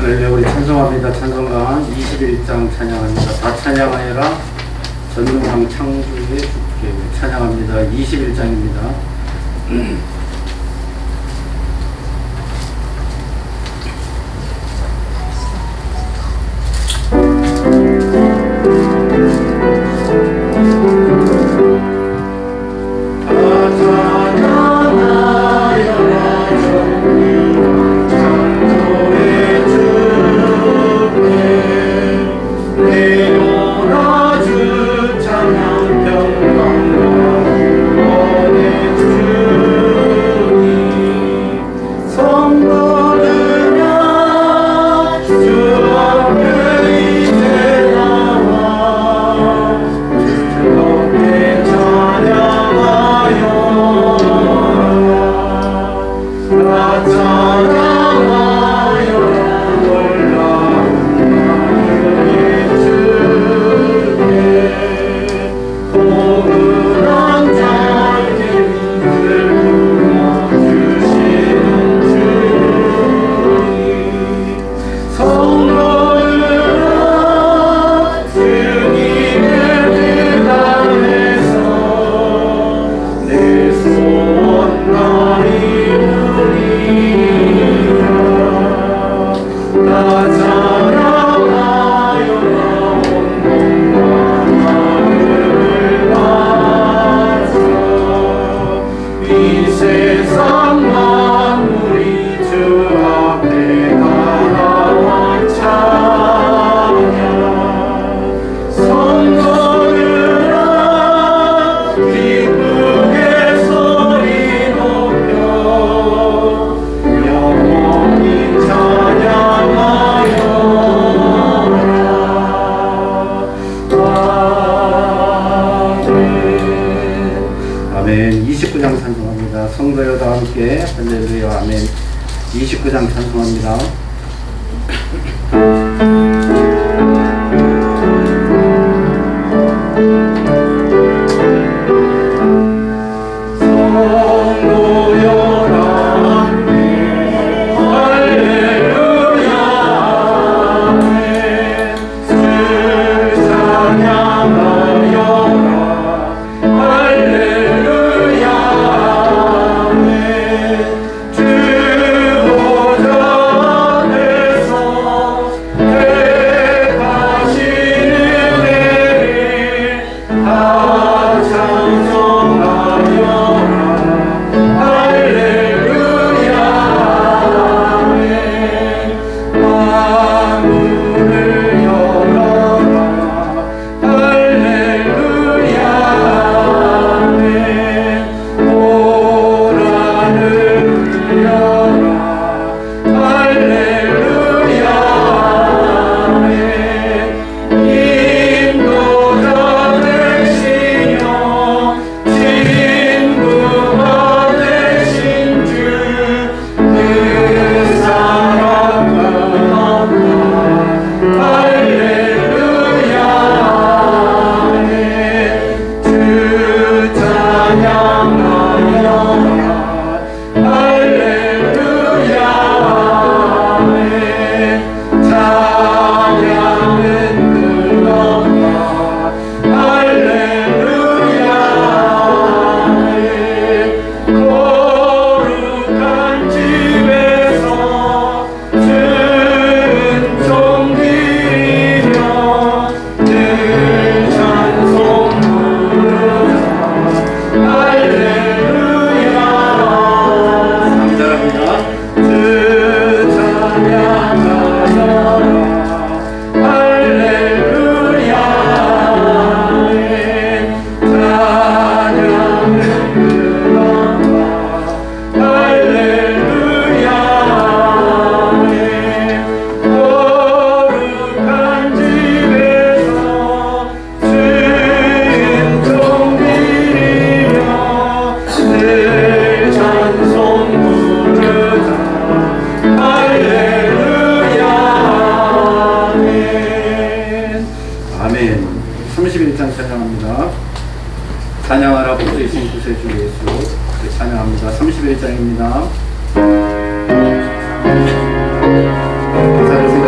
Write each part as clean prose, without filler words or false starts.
할렐루야. 우리 찬송합니다. 찬송가 21장 찬양합니다. 다 찬양하여라 전능왕 창조의 주께. 찬양합니다. 21장입니다. 아멘. 29장 찬송합니다. 성도여 다 함께 할렐루야. 아멘. 29장 찬송합니다. 아멘. 31장 찬양합니다. 찬양하라 복주이신 구세주 예수. 찬양합니다. 31장입니다. 감사드립니다.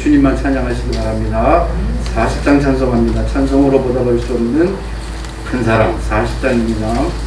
주님만 찬양하시기 바랍니다. 40장 찬송합니다. 찬송으로 보답할 수 없는 큰 사랑 40장입니다.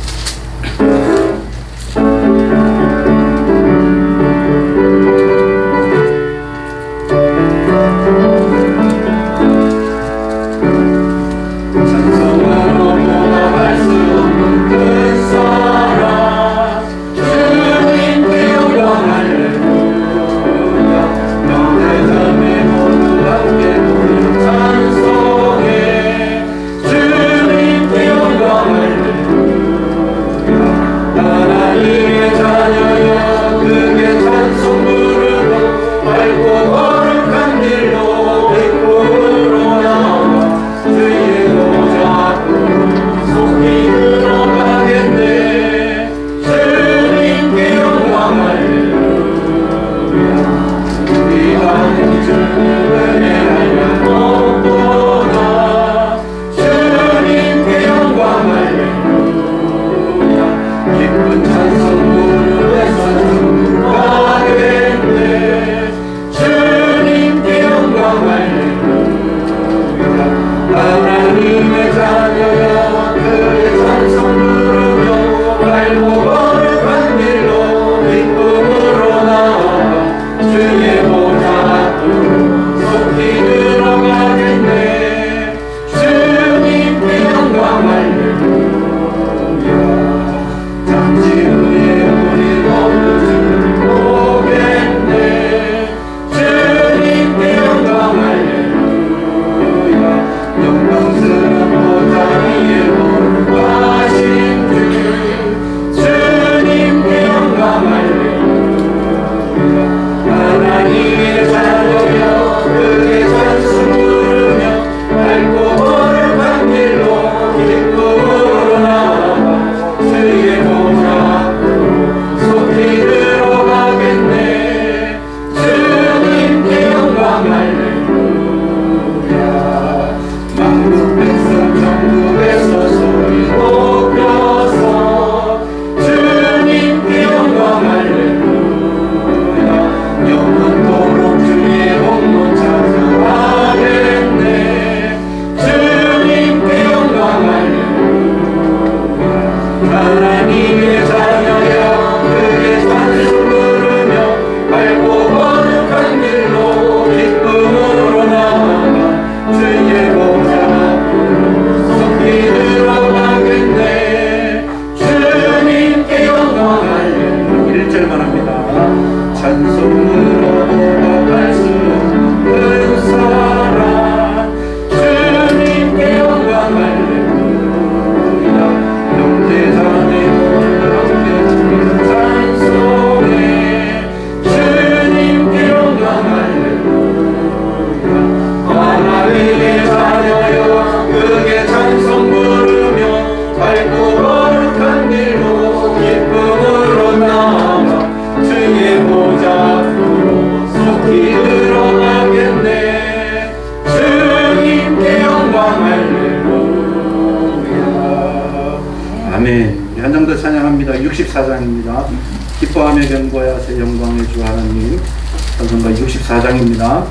아멘. 한 장 더 찬양합니다. 64장입니다. 기뻐하며 경고하세 영광의 주 하나님. 찬송가 64장입니다.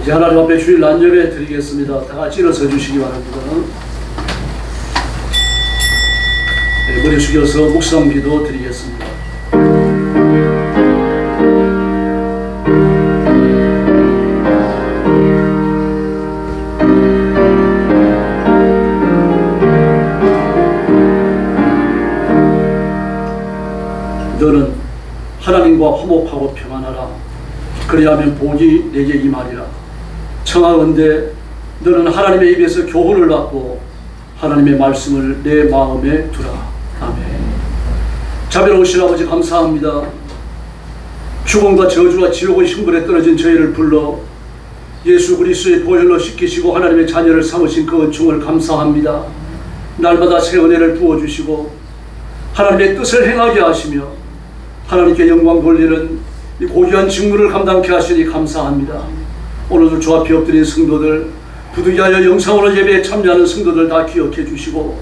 이제 하나님 앞에 주일 난예배 드리겠습니다. 다 같이 일어서 주시기 바랍니다. 네, 머리 숙여서 묵상 기도 드리겠습니다. 너는 하나님과 화목하고 평안하라. 그리하면 복이 내게 임하리라. 청하건대 너는 하나님의 입에서 교훈을 받고 하나님의 말씀을 내 마음에 두라. 아멘. 자비로우신 아버지 감사합니다. 죽음과 저주와 지옥의 흉벌에 떨어진 저희를 불러 예수 그리스도의 보혈로 씻기시고 하나님의 자녀를 삼으신 그 은총을 감사합니다. 날마다 새 은혜를 부어주시고 하나님의 뜻을 행하게 하시며 하나님께 영광 돌리는 이 고귀한 직무를 감당케 하시니 감사합니다. 오늘도 주 앞에 엎드린 성도들, 부득이하여 영상으로 예배에 참여하는 성도들 다 기억해 주시고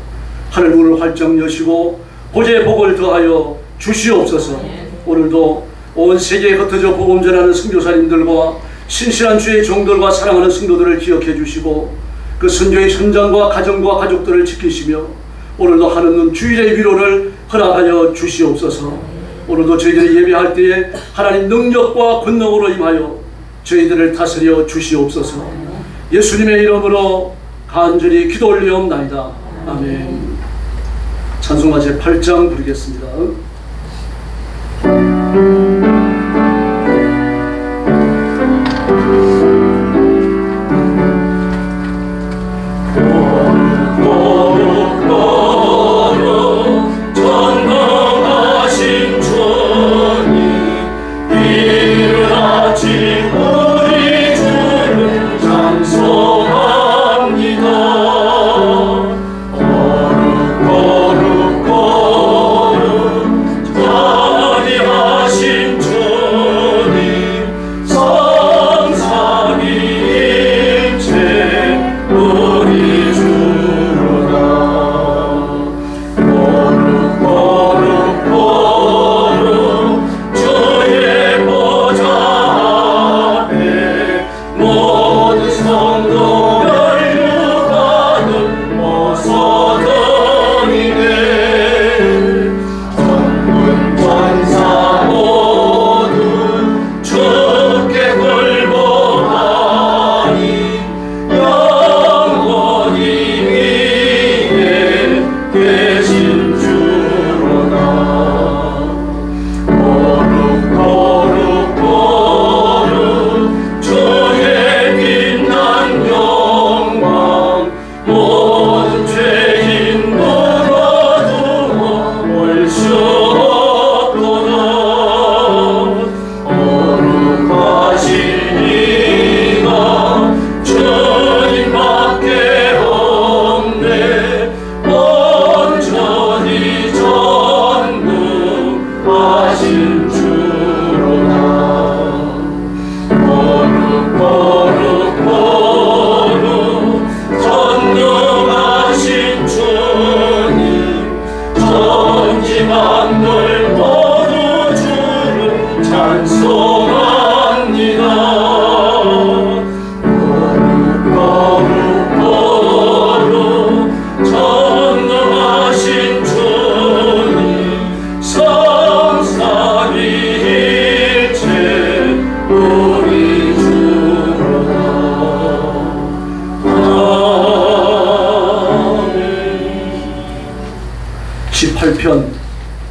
하늘 문을 활짝 여시고 보좌의 복을 더하여 주시옵소서. 오늘도 온 세계에 흩어져 복음 전하는 선교사님들과 신실한 주의 종들과 사랑하는 성도들을 기억해 주시고 그 선교의 현장과 가정과 가족들을 지키시며 오늘도 하는 주일의 위로를 허락하여 주시옵소서. 오늘도 저희들이 예배할 때에 하나님 능력과 권능으로 임하여 저희들을 다스려 주시옵소서. 예수님의 이름으로 간절히 기도 올리옵나이다. 아멘. 찬송가 제8장 부르겠습니다.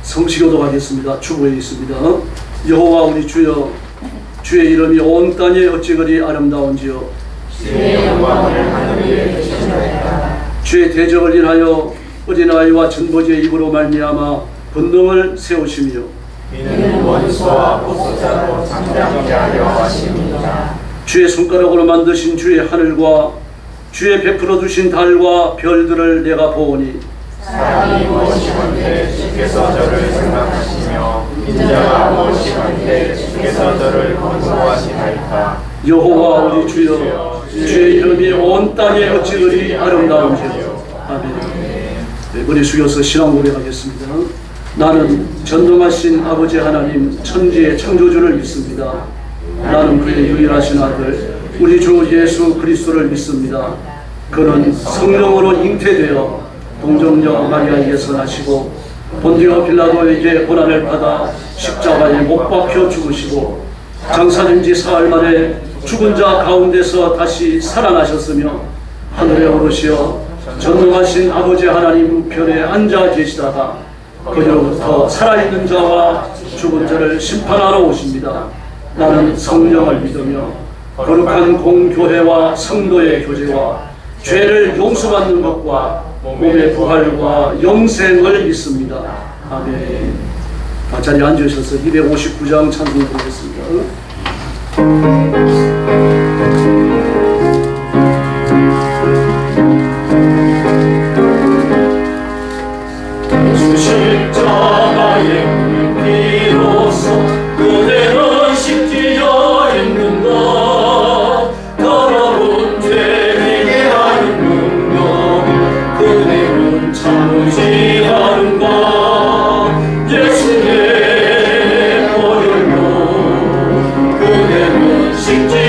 성시교도 가겠습니다. 주보에 있습니다. 여호와 우리 주여, 주의 이름이 온 땅에 어찌 그리 아름다운지요. 주의 영광을 하늘 위에 드시나이다. 주의 대적을 인하여 어린아이와 전보지의 입으로 말미암아 권능을 세우시며 이는 원수와 보수자로 장장케 하려 하십니다. 주의 손가락으로 만드신 주의 하늘과 주의 베풀어 두신 달과 별들을 내가 보오니 사람이 무엇이건대 주께서 저를 생각하시며 인자가 무엇이건대 주께서 저를 권고하시나이까. 여호와 우리 주여, 주의 이름이 온 땅에 어찌 그리 아름다운지요. 아멘. 네, 머리 숙여서 신앙 고백하겠습니다. 나는 전능하신 아버지 하나님 천지의 창조주를 믿습니다. 나는 그의 유일하신 아들 우리 주 예수 그리스도를 믿습니다. 그는 성령으로 잉태되어 동정녀 마리아에게서 나시고 본디오 빌라도에게 고난을 받아 십자가에 못 박혀 죽으시고 장사된 지 사흘 만에 죽은 자 가운데서 다시 살아나셨으며 하늘에 오르시어 전능하신 아버지 하나님 우편에 앉아 계시다가 그로부터 살아있는 자와 죽은 자를 심판하러 오십니다. 나는 성령을 믿으며 거룩한 공교회와 성도의 교제와 죄를 용서받는 것과 몸의 부활과 영생을 믿습니다. 아멘. 자리에 앉으셔서 259장 찬송 부르겠습니다. 주 십자가의 피로써 그대로 씻기려 했는가. 더러운 죄에게 하는 능력 그대는 참으지 않은가. 예수의 보혈로 그대는 십자가의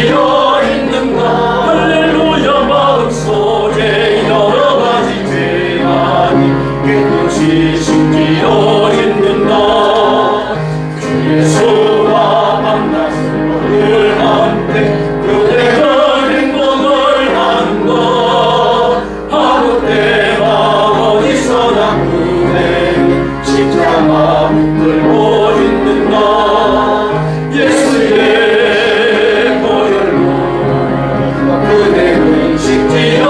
식지어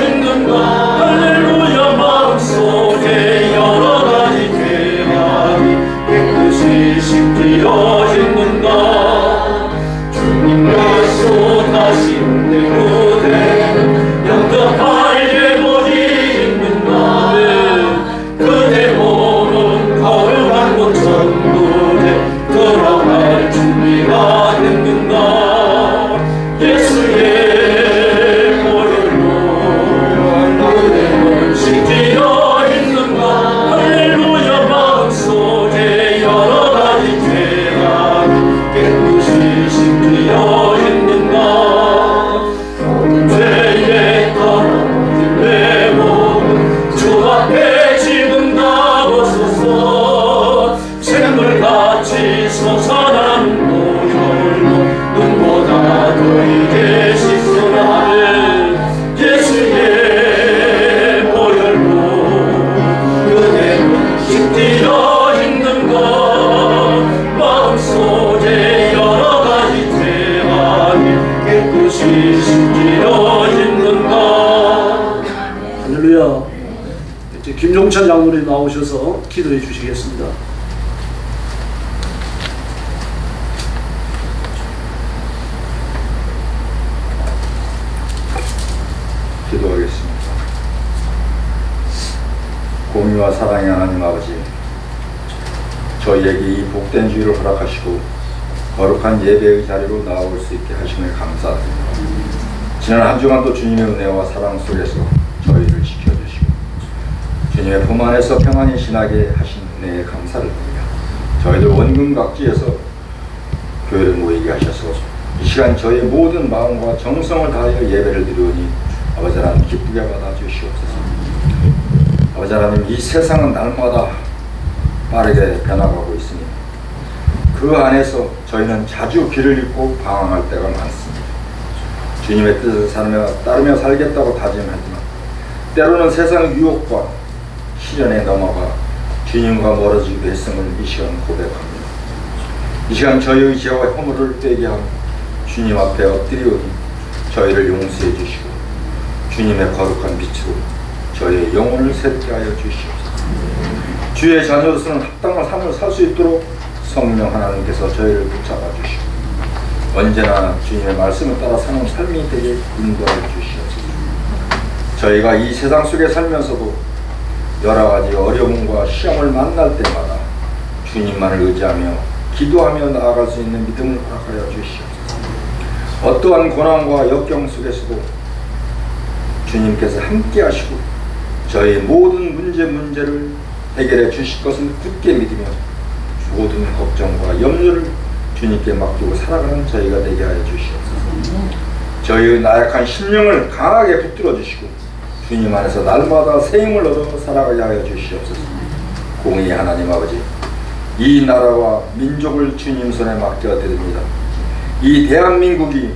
있는가 할렐루야 마음속에 여러 가지 죄악이 깨끗이 식지어 있는가 주님 예수 다시 그대 영접할 예물이 있는가 그대 몸은 거룩한 곳 천국에 들어갈 준비가 됐는가 예수의 보혈로 그대 식지어 있는가 할렐루야 마음속에 여러 가지 죄악 깨끗이 식지어 있는가 모든 죄에 떨어진 내 몸은 주 앞에 지금 나오소서 샘물같이 솟아나는 보혈로 눈보다 더 이게 씻으라네 예수의 보혈로 그대는 식지어 있는가 마음속에 여러 가지 죄악이 깨끗이 식지어 있는가. 할렐루야. 이제 김종찬 장로님 나오셔서 기도해 주시겠습니다. 기도하겠습니다. 공의와 사랑의 하나님 아버지, 저희에게 이 복된 주일을 허락하시고 거룩한 예배의 자리로 나올 수 있게 하심에 감사드립니다. 지난 한 주간도 주님의 은혜와 사랑 속에서 저희를 지켜주시고 주님의 품 안에서 평안히 지나게 하신 은혜에 감사를 드립니다. 저희들 원근 각지에서 교회를 모이게 하셔서 이 시간 저희의 모든 마음과 정성을 다하여 예배를 드리오니 아버지 하나님 기쁘게 받아주시옵소서. 아버지 하나님, 이 세상은 날마다 빠르게 변화가고 있으니 그 안에서 저희는 자주 길을 잃고 방황할 때가 많습니다. 주님의 뜻을 따르며 살겠다고 다짐하지만 때로는 세상의 유혹과 시련에 넘어가 주님과 멀어지기도 했음을 이 시간 고백합니다. 이 시간 저희의 죄와 허물을 빼게 하고 주님 앞에 엎드리오니 저희를 용서해 주시고 주님의 거룩한 빛으로 저희의 영혼을 새롭게 하여 주시옵소서. 주의 자녀로서는 합당한 삶을 살 수 있도록 성령 하나님께서 저희를 붙잡아 주시고 언제나 주님의 말씀을 따라 사는 삶이 되게 인도하여 주시옵소서. 저희가 이 세상 속에 살면서도 여러 가지 어려움과 시험을 만날 때마다 주님만을 의지하며 기도하며 나아갈 수 있는 믿음을 허락하여 주시옵소서. 어떠한 고난과 역경 속에서도 주님께서 함께 하시고 저희 모든 문제를 해결해 주실 것을 굳게 믿으며 모든 걱정과 염려를 주님께 맡기고 살아가는 저희가 되게 하여 주시옵소서. 저희의 나약한 심령을 강하게 붙들어 주시고 주님 안에서 날마다 새 힘을 얻어 살아가게 하여 주시옵소서. 공의의 하나님 아버지, 이 나라와 민족을 주님 손에 맡겨드립니다. 이 대한민국이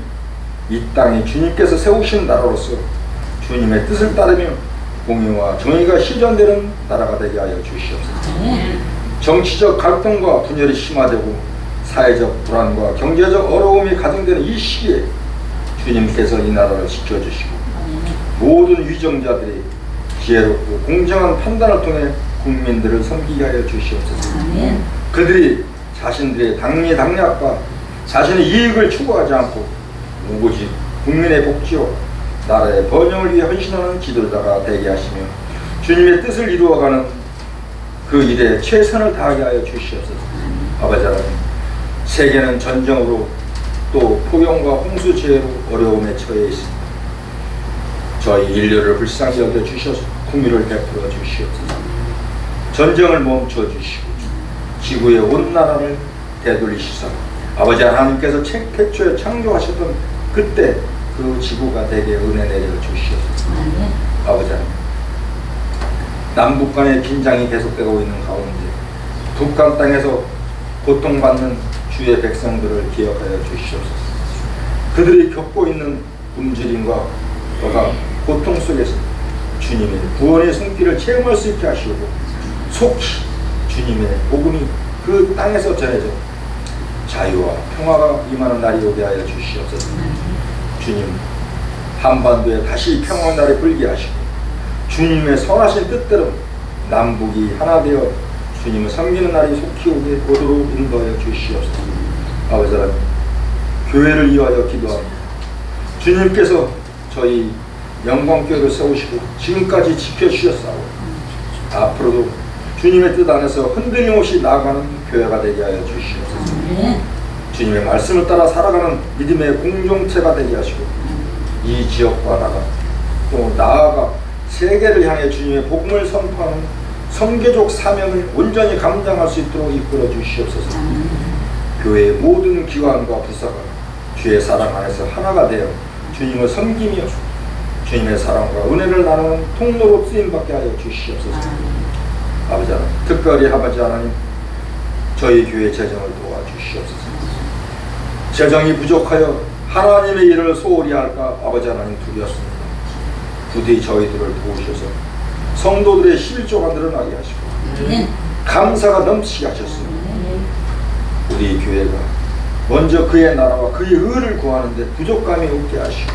이 땅에 주님께서 세우신 나라로서 주님의 뜻을 따르며 공의와 정의가 실현되는 나라가 되게 하여 주시옵소서. 정치적 갈등과 분열이 심화되고 사회적 불안과 경제적 어려움이 가중되는 이 시기에 주님께서 이 나라를 지켜주시고 모든 위정자들이 지혜롭고 공정한 판단을 통해 국민들을 섬기게 하여 주시옵소서. 그들이 자신들의 당리당략과 자신의 이익을 추구하지 않고 오직 국민의 복지와 나라의 번영을 위해 헌신하는 지도자가 되게 하시며 주님의 뜻을 이루어가는 그 일에 최선을 다하게 하여 주시옵소서. 아버지 하나님, 세계는 전쟁으로 또 폭염과 홍수재해로 어려움에 처해 있습니다. 저희 인류를 불쌍히 여겨 주셔서 긍휼을 베풀어 주시옵소서. 전쟁을 멈춰 주시고 지구의 온 나라를 되돌리시사 아버지 하나님께서 태초에 창조하셨던 그때 그 지구가 되게 은혜 내려 주시옵소서. 아버지 하나님, 남북 간의 빈장이 계속되고 있는 가운데 북한 땅에서 고통받는 주의 백성들을 기억하여 주시옵소서. 그들이 겪고 있는 굶주림과 고통 속에서 주님의 구원의 손길을 체험할 수 있게 하시고 속히 주님의 복음이 그 땅에서 전해져 자유와 평화가 임하는 날이 오게 하여 주시옵소서. 주님, 한반도에 다시 평화날이 불게 하시고 주님의 선하신 뜻대로 남북이 하나 되어 주님을 섬기는 날이 속히 오도록 인도하여 주시옵소서. 아버지 하나님, 교회를 위하여 기도합니다. 주님께서 저희 영광교회를 세우시고 지금까지 지켜주셨사오니 앞으로도 주님의 뜻 안에서 흔들림 없이 나아가는 교회가 되게 하여 주시옵소서. 주님의 말씀을 따라 살아가는 믿음의 공동체가 되게 하시고 이 지역과 또 나아가 세계를 향해 주님의 복음을 선포하는 선교적 사명을 온전히 감당할 수 있도록 이끌어 주시옵소서. 교회의 모든 기관과 부서가 주의 사랑 안에서 하나가 되어 주님을 섬기며 주님의 사랑과 은혜를 나누는 통로로 쓰임받게 하여 주시옵소서. 아버지 하나님, 특별히 아버지 하나님, 저희 교회 재정을 도와주시옵소서. 재정이 부족하여 하나님의 일을 소홀히 할까 아버지 하나님 두렵습니다. 부디 저희들을 도우셔서 성도들의 실조가 늘어나게 하시고 감사가 넘치게 하셨습니다. 우리 교회가 먼저 그의 나라와 그의 의를 구하는데 부족감이 없게 하시고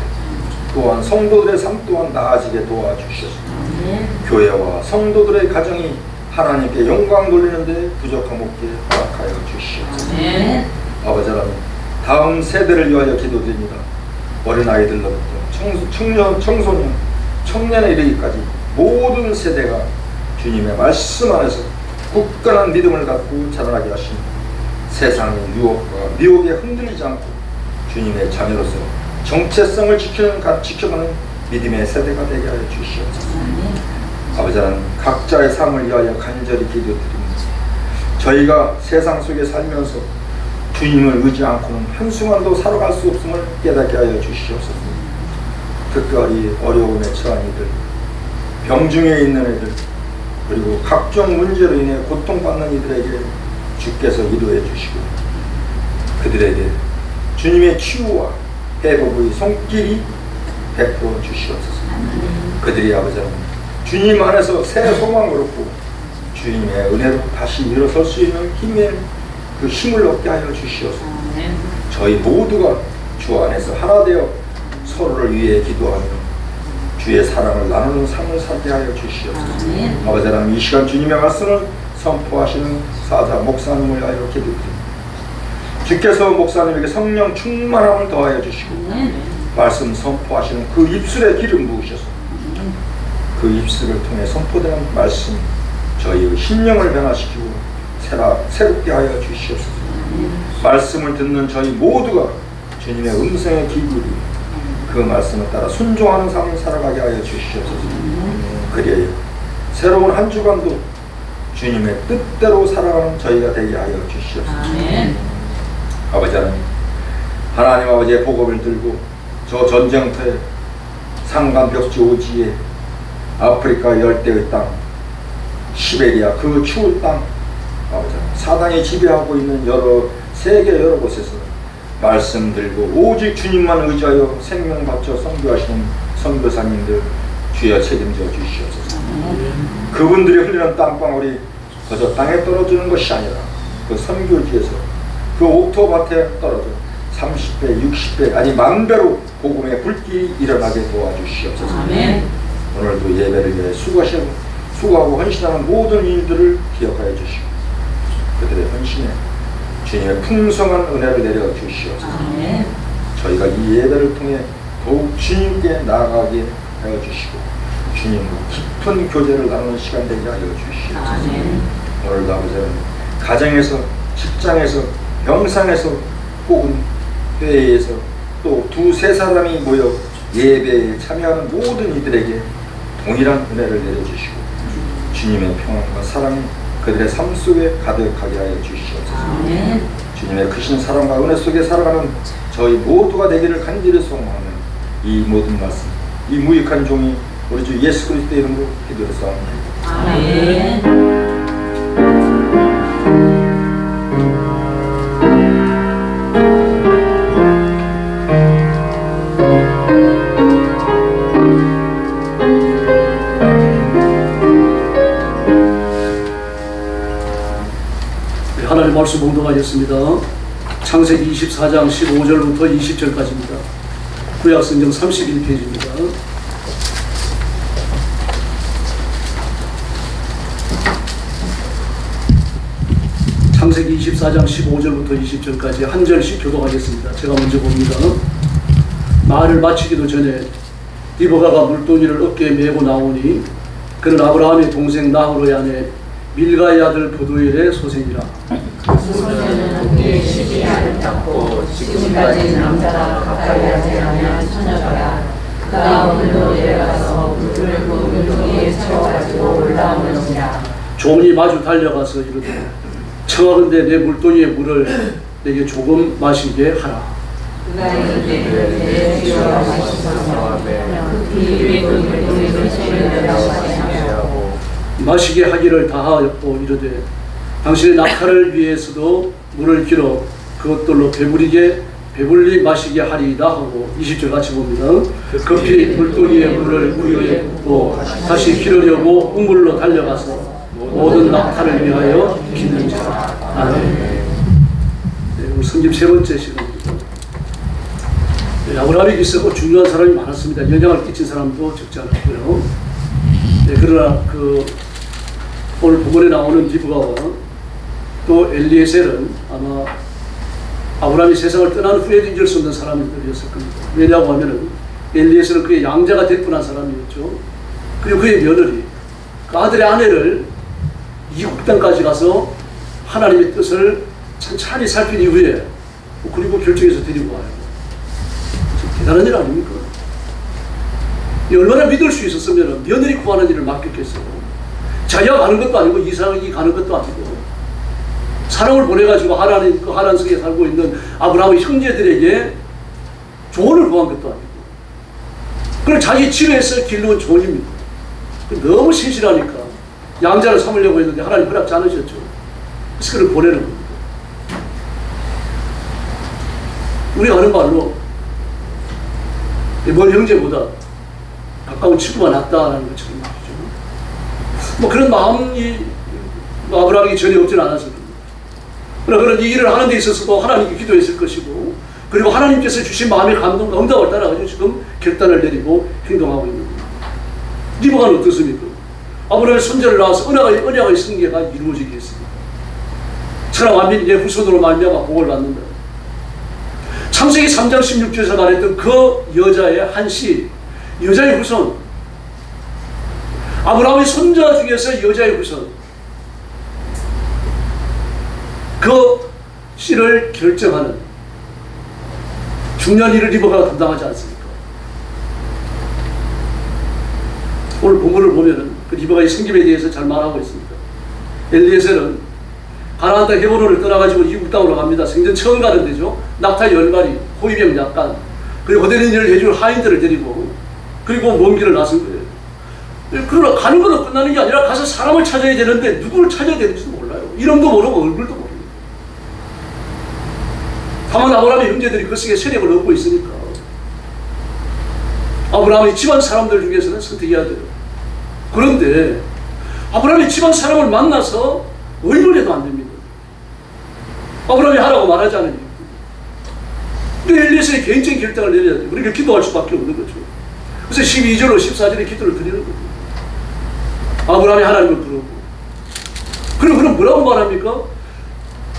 또한 성도들의 삶 또한 나아지게 도와주셨습니다. 교회와 성도들의 가정이 하나님께 영광 돌리는데 부족함 없게 허락하여 주시옵소서. 아버지 하나님, 다음 세대를 위하여 기도드립니다. 어린아이들로부터 청소년, 청년에 이르기까지 모든 세대가 주님의 말씀 안에서 굳건한 믿음을 갖고 자라나게 하시니 세상의 유혹과 미혹에 흔들리지 않고 주님의 자녀로서 정체성을 지켜가는 믿음의 세대가 되게 하여 주시옵소서. 아버지 하나님, 각자의 삶을 위하여 간절히 기도드립니다. 저희가 세상 속에 살면서 주님을 의지 않고는 한순간도 살아갈 수 없음을 깨닫게 하여 주시옵소서. 특별히 어려움에 처한 이들, 병중에 있는 애들, 그리고 각종 문제로 인해 고통받는 이들에게 주께서 위로해 주시고 그들에게 주님의 치유와 회복의 손길이 베풀어 주시옵소서. 그들이 아버지 하나님, 주님 안에서 새 소망을 얻고 주님의 은혜로 다시 일어설 수 있는 그 힘을 얻게 하여 주시옵소서. 저희 모두가 주 안에서 하나 되어 서로를 위해 기도하며 주의 사랑을 나누는 삶을 살게 하여 주시옵소서. 아버지 하나님, 이 시간 주님의 말씀을 선포하시는 사자 목사님을 위하여 기도드립니다. 주께서 목사님에게 성령 충만함을 더하여 주시고 말씀 선포하시는 그 입술에 기름 부으셔서 그 입술을 통해 선포되는 말씀 저희의 심령을 변화시키고 새롭게 하여 주시옵소서. 말씀을 듣는 저희 모두가 주님의 음성에 기울이고 그 말씀을 따라 순종하는 삶을 살아가게 하여 주시옵소서. 그리하여 새로운 한 주간도 주님의 뜻대로 살아가는 저희가 되게 하여 주시옵소서. 아버지 하나님 아버지의 복음을 들고 저 전쟁터에 산간벽지 오지에 아프리카 열대의 땅, 시베리아 그 추울 땅, 아버지 사단이 지배하고 있는 세계 여러 곳에서 말씀 들고 오직 주님만 의지하여 생명 바쳐 선교하시는 선교사님들 주여 책임져 주시옵소서. 그분들이 흘리는 땀방울이 그저 땅에 떨어지는 것이 아니라 그 선교지에서 그 옥토밭에 떨어져 30배, 60배 아니 만배로 복음의 불길이 일어나게 도와주시옵소서. 오늘도 예배를 위해 수고하고 헌신하는 모든 일들을 기억하여 주시고 그들의 헌신에 주님의 풍성한 은혜를 내려 주시옵소서. 저희가 이 예배를 통해 더욱 주님께 나아가게 하여 주시고 주님과 깊은 교제를 나누는 시간 되게 하여 주시옵소서. 오늘도 아버지는 가정에서, 직장에서, 병상에서 혹은 회의에서 또 두세 사람이 모여 예배에 참여하는 모든 이들에게 동일한 은혜를 내려주시고 주님의 평안과 사랑이 그들의 삶 속에 가득하게 하여 주시옵소서. 주님의 크신 사랑과 은혜 속에 살아가는 저희 모두가 되기를 간절히 소망하는 이 모든 말씀, 이 무익한 종이 우리 주 예수 그리스도의 이름으로 기도했사옵나이다. 아멘. 하나님 말씀 봉독하겠습니다. 창세기 24장 15절부터 20절까지입니다. 구약성경 31페이지입니다. 창세기 24장 15절부터 20절까지 한 절씩 교독하겠습니다. 제가 먼저 봅니다. 말을 마치기도 전에 리브가가 물동이를 어깨에 메고 나오니 그는 아브라함의 동생 나홀의 아내 밀가의 아들 부두엘의 소생이라. 그 소녀는 그의 시기 알을 닦고 지금까지 남자가 가까이 하지 않은 처녀더라. 그가 오늘도 내려가서 물을 물동이에 채워가지고 올라오는지라. 종이 마주 달려가서 이르되 청하건대 내 물동이의 물을 내게 조금 마시게 하라. 그가 이르되 내 주여 마시소서. 그 뒤에 물동이를 채우려고 하시며 마시게 하기를 다하였고 이르되 당신의 낙타를 위해서도 물을 길어 그것들로 배불리 마시게 하리이다 하고 20절 같이 봅니다. 급히 물동이에 물을 우리에 붓고 다시 기르려고 우물로 달려가서 모든 낙타를 위하여 기는지라. 아멘. 네, 우리 성경 세 번째 시간입니다. 네, 아브라함이 있었고 중요한 사람이 많았습니다. 영향을 끼친 사람도 적지 않았고요. 네, 그러나 오늘 본문에 나오는 리브가와 또 엘리에셀은 아마 아브라함이 세상을 떠난 후에도 잊을 수 없는 사람들이었을 겁니다. 왜냐고 하면은 엘리에셀은 그의 양자가 대분한 사람이었죠. 그리고 그의 며느리, 그 아들의 아내를 이국 땅까지 가서 하나님의 뜻을 천천히 살핀 이후에 그리고 결정해서 데리고 와요. 대단한 일 아닙니까? 얼마나 믿을 수 있었으면 며느리 구하는 일을 맡겼겠어요. 자기가 가는 것도 아니고 이삭이 가는 것도 아니고 사람을 보내가지고 하나님 그 하란성에 살고 있는 아브라함의 형제들에게 조언을 구한 것도 아니고 그걸 자기 집에서 길러온 조언입니다. 너무 신실하니까 양자를 삼으려고 했는데 하나님 허락지 않으셨죠. 그래서 그를 보내는 겁니다. 우리가 하는 말로 먼 형제보다 가까운 친구가 낫다라는 것처럼 말이죠. 뭐 그런 마음이 아브라함이 전혀 없지는 않았을 겁니다. 그러나 그런 이 일을 하는 데 있어서도 하나님께 기도했을 것이고 그리고 하나님께서 주신 마음의 감동과 응답을 따라가지고 지금 결단을 내리고 행동하고 있는 겁니다. 리브가는 어떻습니까? 아브라함의 손자를 낳아서 언약의 승계가 이루어지게 했습니다. 천하 만민이 내 후손으로 말미암아 복을 받는다. 창세기 3장 16절에서 말했던 그 여자의 한씨, 여자의 후손, 아브라함의 손자 중에서 여자의 후손, 그 씨를 결정하는 중요한 일을 리브가가 담당하지 않습니까? 오늘 본문을 보면은 그 리브가의 생김에 대해서 잘 말하고 있습니다. 엘리에셀은 가나안 땅 헤브론을 떠나가지고 이국 땅으로 갑니다. 생전 처음 가는 데죠. 낙타 10마리, 호위병 약간, 그리고 거대한 일을 해줄 하인들을 데리고 그리고 먼 길을 나선 거예요. 그러나 가는 건 끝나는 게 아니라 가서 사람을 찾아야 되는데 누구를 찾아야 되는지도 몰라요. 이름도 모르고 얼굴도 모릅니다. 다만 아브라함의 형제들이 그 속에 세력을 얻고 있으니까 아브라함의 집안 사람들 중에서는 선택해야 돼요. 그런데 아브라함의 집안 사람을 만나서 의논해도 안 됩니다. 아브라함이 하라고 말하지 않으니. 근데 엘리에셀이 개인적인 결정을 내려야 돼요. 우리가 기도할 수밖에 없는 거죠. 그래서 12절로 14절에 기도를 드리는 거예요. 아브라함이 하나님을 부르고. 그럼 뭐라고 말합니까?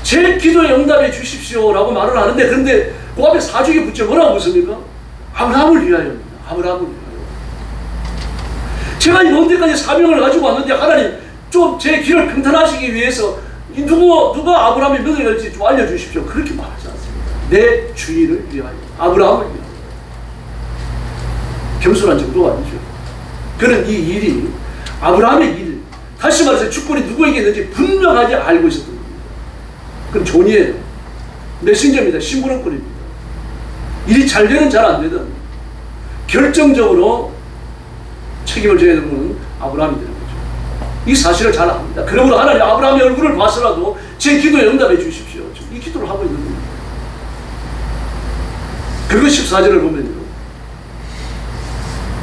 제 기도에 응답해 주십시오라고 말을 하는데 그런데 그 앞에 사주에 붙여 뭐라고 묻습니까? 아브라함을 위하여입니다. 아브라함을 위하여. 제가 이 먼 데까지 사명을 가지고 왔는데 하나님 좀 제 길을 평탄하시기 위해서 누가 아브라함의 며느리일지 좀 알려주십시오. 그렇게 말하지 않습니다. 내 주인을 위하여, 아브라함을 위하여. 겸손한 정도가 아니죠. 그는 이 일이 아브라함의 일, 다시 말해서 주권이 누구에게 있는지 분명하게 알고 있었던 겁니다. 그건 존이에요. 메신저입니다. 심부름꾼입니다. 일이 잘 되든 잘 안 되든 결정적으로 책임을 져야 되는 분은 아브라함이 되는 거죠. 이 사실을 잘 압니다. 그러므로 하나님 아브라함의 얼굴을 봐서라도 제 기도에 응답해 주십시오. 이 기도를 하고 있는 겁니다. 그리고 14절을 보면요.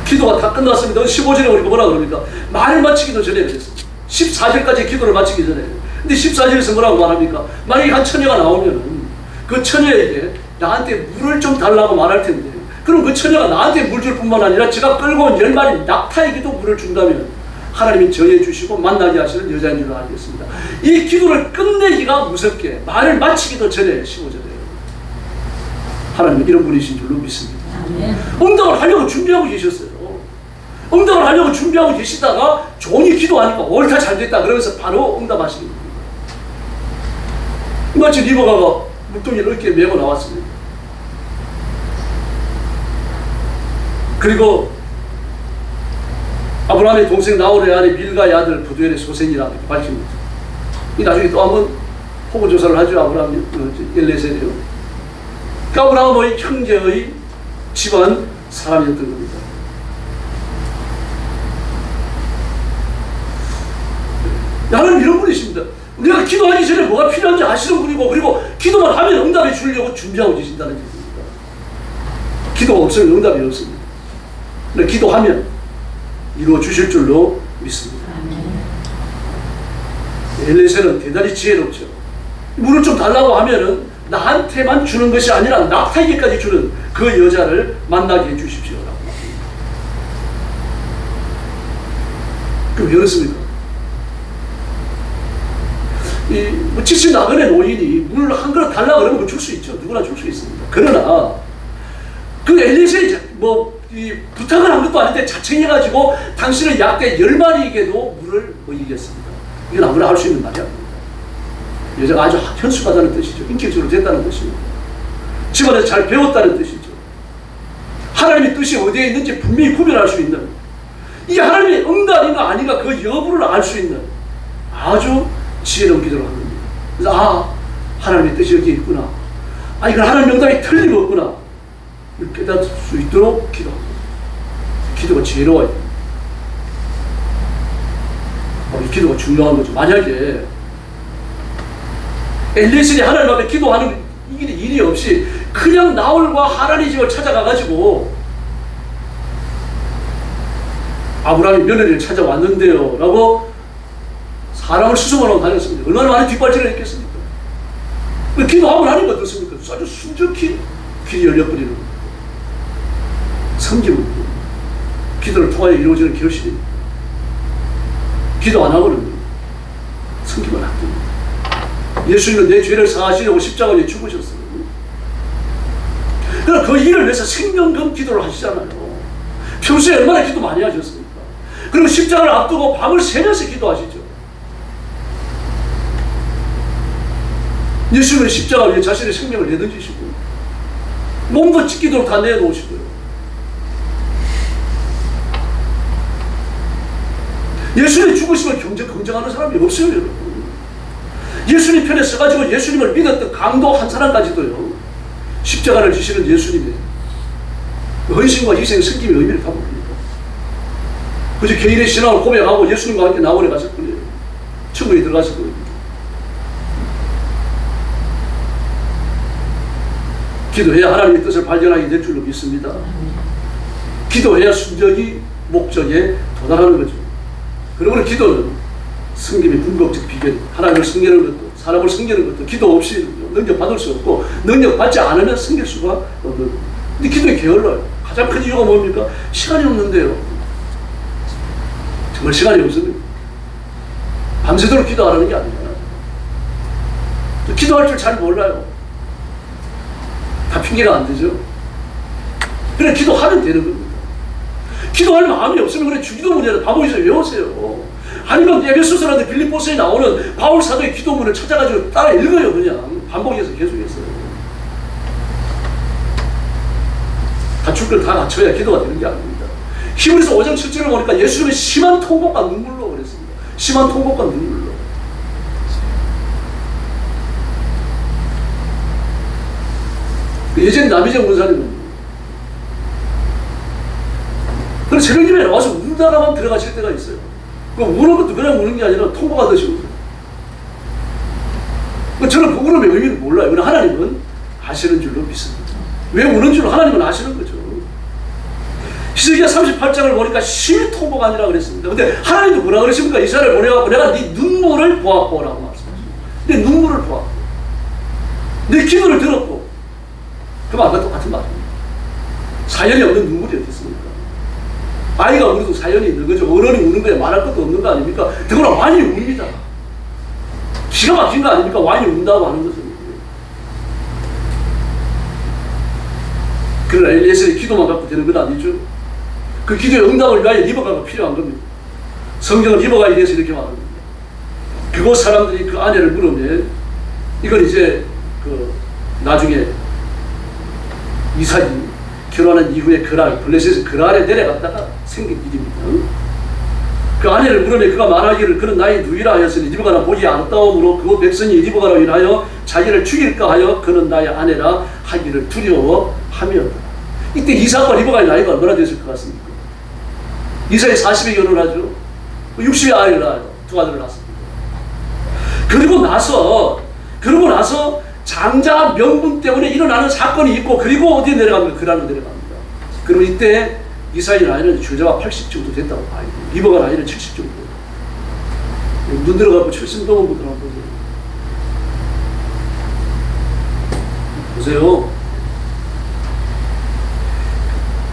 기도가 다 끝났습니다. 15절에 우리가 뭐라 그럽니까? 말을 마치기도 전에 그랬습니다. 14절까지 기도를 마치기 전에. 근데 14절에서 뭐라고 말합니까? 만약에 한 처녀가 나오면 그 처녀에게 나한테 물을 좀 달라고 말할 텐데 그럼 그 처녀가 나한테 물 줄 뿐만 아니라 제가 끌고 온 10마리 낙타에게도 물을 준다면 하나님이 정해 주시고 만나게 하시는 여자인 줄 알겠습니다. 이 기도를 끝내기가 무섭게 말을 마치기도 전에 15절에 하나님은 이런 분이신 줄로 믿습니다. 응답을 하려고 준비하고 계셨어요. 응답을 하려고 준비하고 계시다가 종이 기도하니까 옳다 잘됐다 그러면서 바로 응답하시는 겁니다. 마치 리버가가 물동이를 이렇게 메고 나왔습니다. 그리고 아브라함의 동생 나홀의 아내 밀가의 아들 부두엘의 소생이라 밝힙니다. 이 나중에 또 한번 호구 조사를 하죠. 아브라함 엘레셀이요. 아브라함의 형제의 집안 사람이었던 겁니다. 하나님 이런 분이십니다. 내가 기도하기 전에 뭐가 필요한지 아시는 분이고, 그리고 기도만 하면 응답해 주려고 준비하고 계신다는 얘기입니다. 기도가 없으면 응답이 없습니다. 근데 기도하면 이루어 주실 줄로 믿습니다. 엘레셀은 대단히 지혜롭죠. 물을 좀 달라고 하면은 나한테만 주는 것이 아니라 낙타에게까지 주는 그 여자를 만나게 해 주십시오라고. 그럼 왜 그렇습니까? 뭐 지친 나그네 노인이 물 한 그릇 달라 그러면 줄 수 있죠. 누구나 줄 수 있습니다. 그러나 그 엘리셀이 부탁을 한 것도 아닌데 자청해가지고 당신의 약대 10마리에게도 물을 먹이겠습니다. 이건 아무나 할 수 있는 말이 아닙니다. 여자가 아주 현숙하다는 뜻이죠. 인격적으로 됐다는 뜻입니다. 집안에서 잘 배웠다는 뜻이죠. 하나님의 뜻이 어디에 있는지 분명히 구별할 수 있는, 이게 하나님의 응답인가 아닌가 그 여부를 알 수 있는 아주 지혜로운 기도를 하는 겁니다. 그래서 하나님의 뜻이 여기 있구나. 이건 하나님의 응답이 틀림없구나. 깨달을 수 있도록 기도합니다. 기도가 지혜로워야 됩니다. 이 기도가 중요한 거죠. 만약에 엘리셀이 하나님 앞에 기도하는 일이 없이 그냥 나홀과 하란의 집을 찾아가가지고 아브라함이 며느리를 찾아왔는데요 라고 사람을 수송하러 다녔습니다. 얼마나 많은 뒷발질을 했겠습니까? 기도하면 하는 거 어떻습니까? 아주 순적히 길이 열려버리는 겁니다. 섬김은 기도를 통하여 이루어지는 결실입니다. 기도 안 하고는 섬김은 안 됩니다. 예수님은 내 죄를 사하시려고 십자가에 죽으셨어요. 그러나 그 일을 위해서 생명금 기도를 하시잖아요. 평소에 얼마나 기도 많이 하셨습니까? 그리고 십자가를 앞두고 밤을 새면서 기도하시죠. 예수님은 십자가 위에 자신의 생명을 내던지시고 몸도 찢기도록 다 내놓으시고요. 예수님 죽으시면 경쟁하는 사람이 없어요, 여러분. 예수님 편에 서가지고 예수님을 믿었던 강도 한 사람까지도요, 십자가를 지시는 예수님의 헌신과 희생의 섬김의 의미를 다 모릅니다. 그저 개인의 신앙을 고백하고 예수님과 함께 나원에 갔을 뿐이에요. 천국에 들어갔을 뿐입니다. 기도해야 하나님의 뜻을 발견하게 될 줄로 믿습니다. 기도해야 순전히 목적에 도달하는 거죠. 그러므로 기도는 성김의 궁극적 비결, 하나님을 섬기는 것도 사람을 섬기는 것도 기도 없이 능력받을 수 없고 능력받지 않으면 섬길 수가 없는 겁니다. 근데 기도에 게을러요. 가장 큰 이유가 뭡니까? 시간이 없는데요. 정말 시간이 없습니다. 밤새도록 기도 안 하는 게 아니잖아요. 기도할 줄 잘 몰라요. 다 핑계가 안 되죠. 그래 기도하면 되는 겁니다. 기도할 마음이 없으면 그래 주기도문이라도 바보에서 외우세요. 아니면 에베소서라든지 빌립보서에 나오는 바울 사도의 기도문을 찾아가지고 따라 읽어요. 그냥 반복해서 계속해서. 갖출 걸 다 갖춰야 기도가 되는 게 아닙니다. 히브리서 5장 7절을 보니까 예수님은 심한 통곡과 눈물로 그랬습니다. 심한 통곡과 눈물로. 예전에 남희정 원사님은 그런 새벽임에 나와서 울다가만 들어가실 때가 있어요. 그 우는 것도 그냥 우는 게 아니라 통곡하듯이 울어요. 저는 그 울음의 의미를 몰라요. 그러나 하나님은 아시는 줄로 믿습니다. 왜 우는 줄 하나님은 아시는 거죠. 히스기야 38장을 보니까 심히 통곡하니라 그랬습니다. 근데 하나님도 뭐라 그러십니까? 이스라엘을 보내갖고 내가 네 눈물을 보았고라고 말씀하십니다. 네 눈물을 보았고 네 기도를 들었고, 그럼 아까 똑같은 말입니다. 사연이 없는 눈물이 어디 있습니까? 아이가 울어도 사연이 있는 거죠. 어른이 우는 거에 말할 것도 없는 거 아닙니까? 더구나 왕이 웁니다. 기가 막힌 거 아닙니까? 왕이 운다고 하는 것은. 그러나 엘리에셀의 기도만 갖고 되는 건 아니죠. 그 기도의 응답을 위하여 리버가가 필요한 겁니다. 성경은 리버가에 대해서 이렇게 말합니다. 그곳 사람들이 그 아내를 물으면 이건 이제 그 나중에 이삭이 결혼한 이후에 그랄, 블레셋에서 그랄에 내려갔다가 생긴 일입니다. 그 아내를 물으면 그가 말하기를 그는 나의 누이라 하였으니 리브가나 보기 아름다움으로 그 백성이 리브가로 인하여 자기를 죽일까 하여 그는 나의 아내라 하기를 두려워하며. 이때 이삭과 리브가의 나이가 얼마나 됐을 것 같습니까? 이삭이 40에 결혼하죠. 60에 아이를 낳아요. 두 아들을 낳습니다. 그러고 나서 장자 명분 때문에 일어나는 사건이 있고, 그리고 어디에 내려갑니까? 그랄로 내려갑니다. 그러면 이때 이삭의 나이는 주자가 80 정도 됐다고 봐요. 리버가 나이는 70 정도. 눈 들어가고 70 넘은 분들 한번 보세요.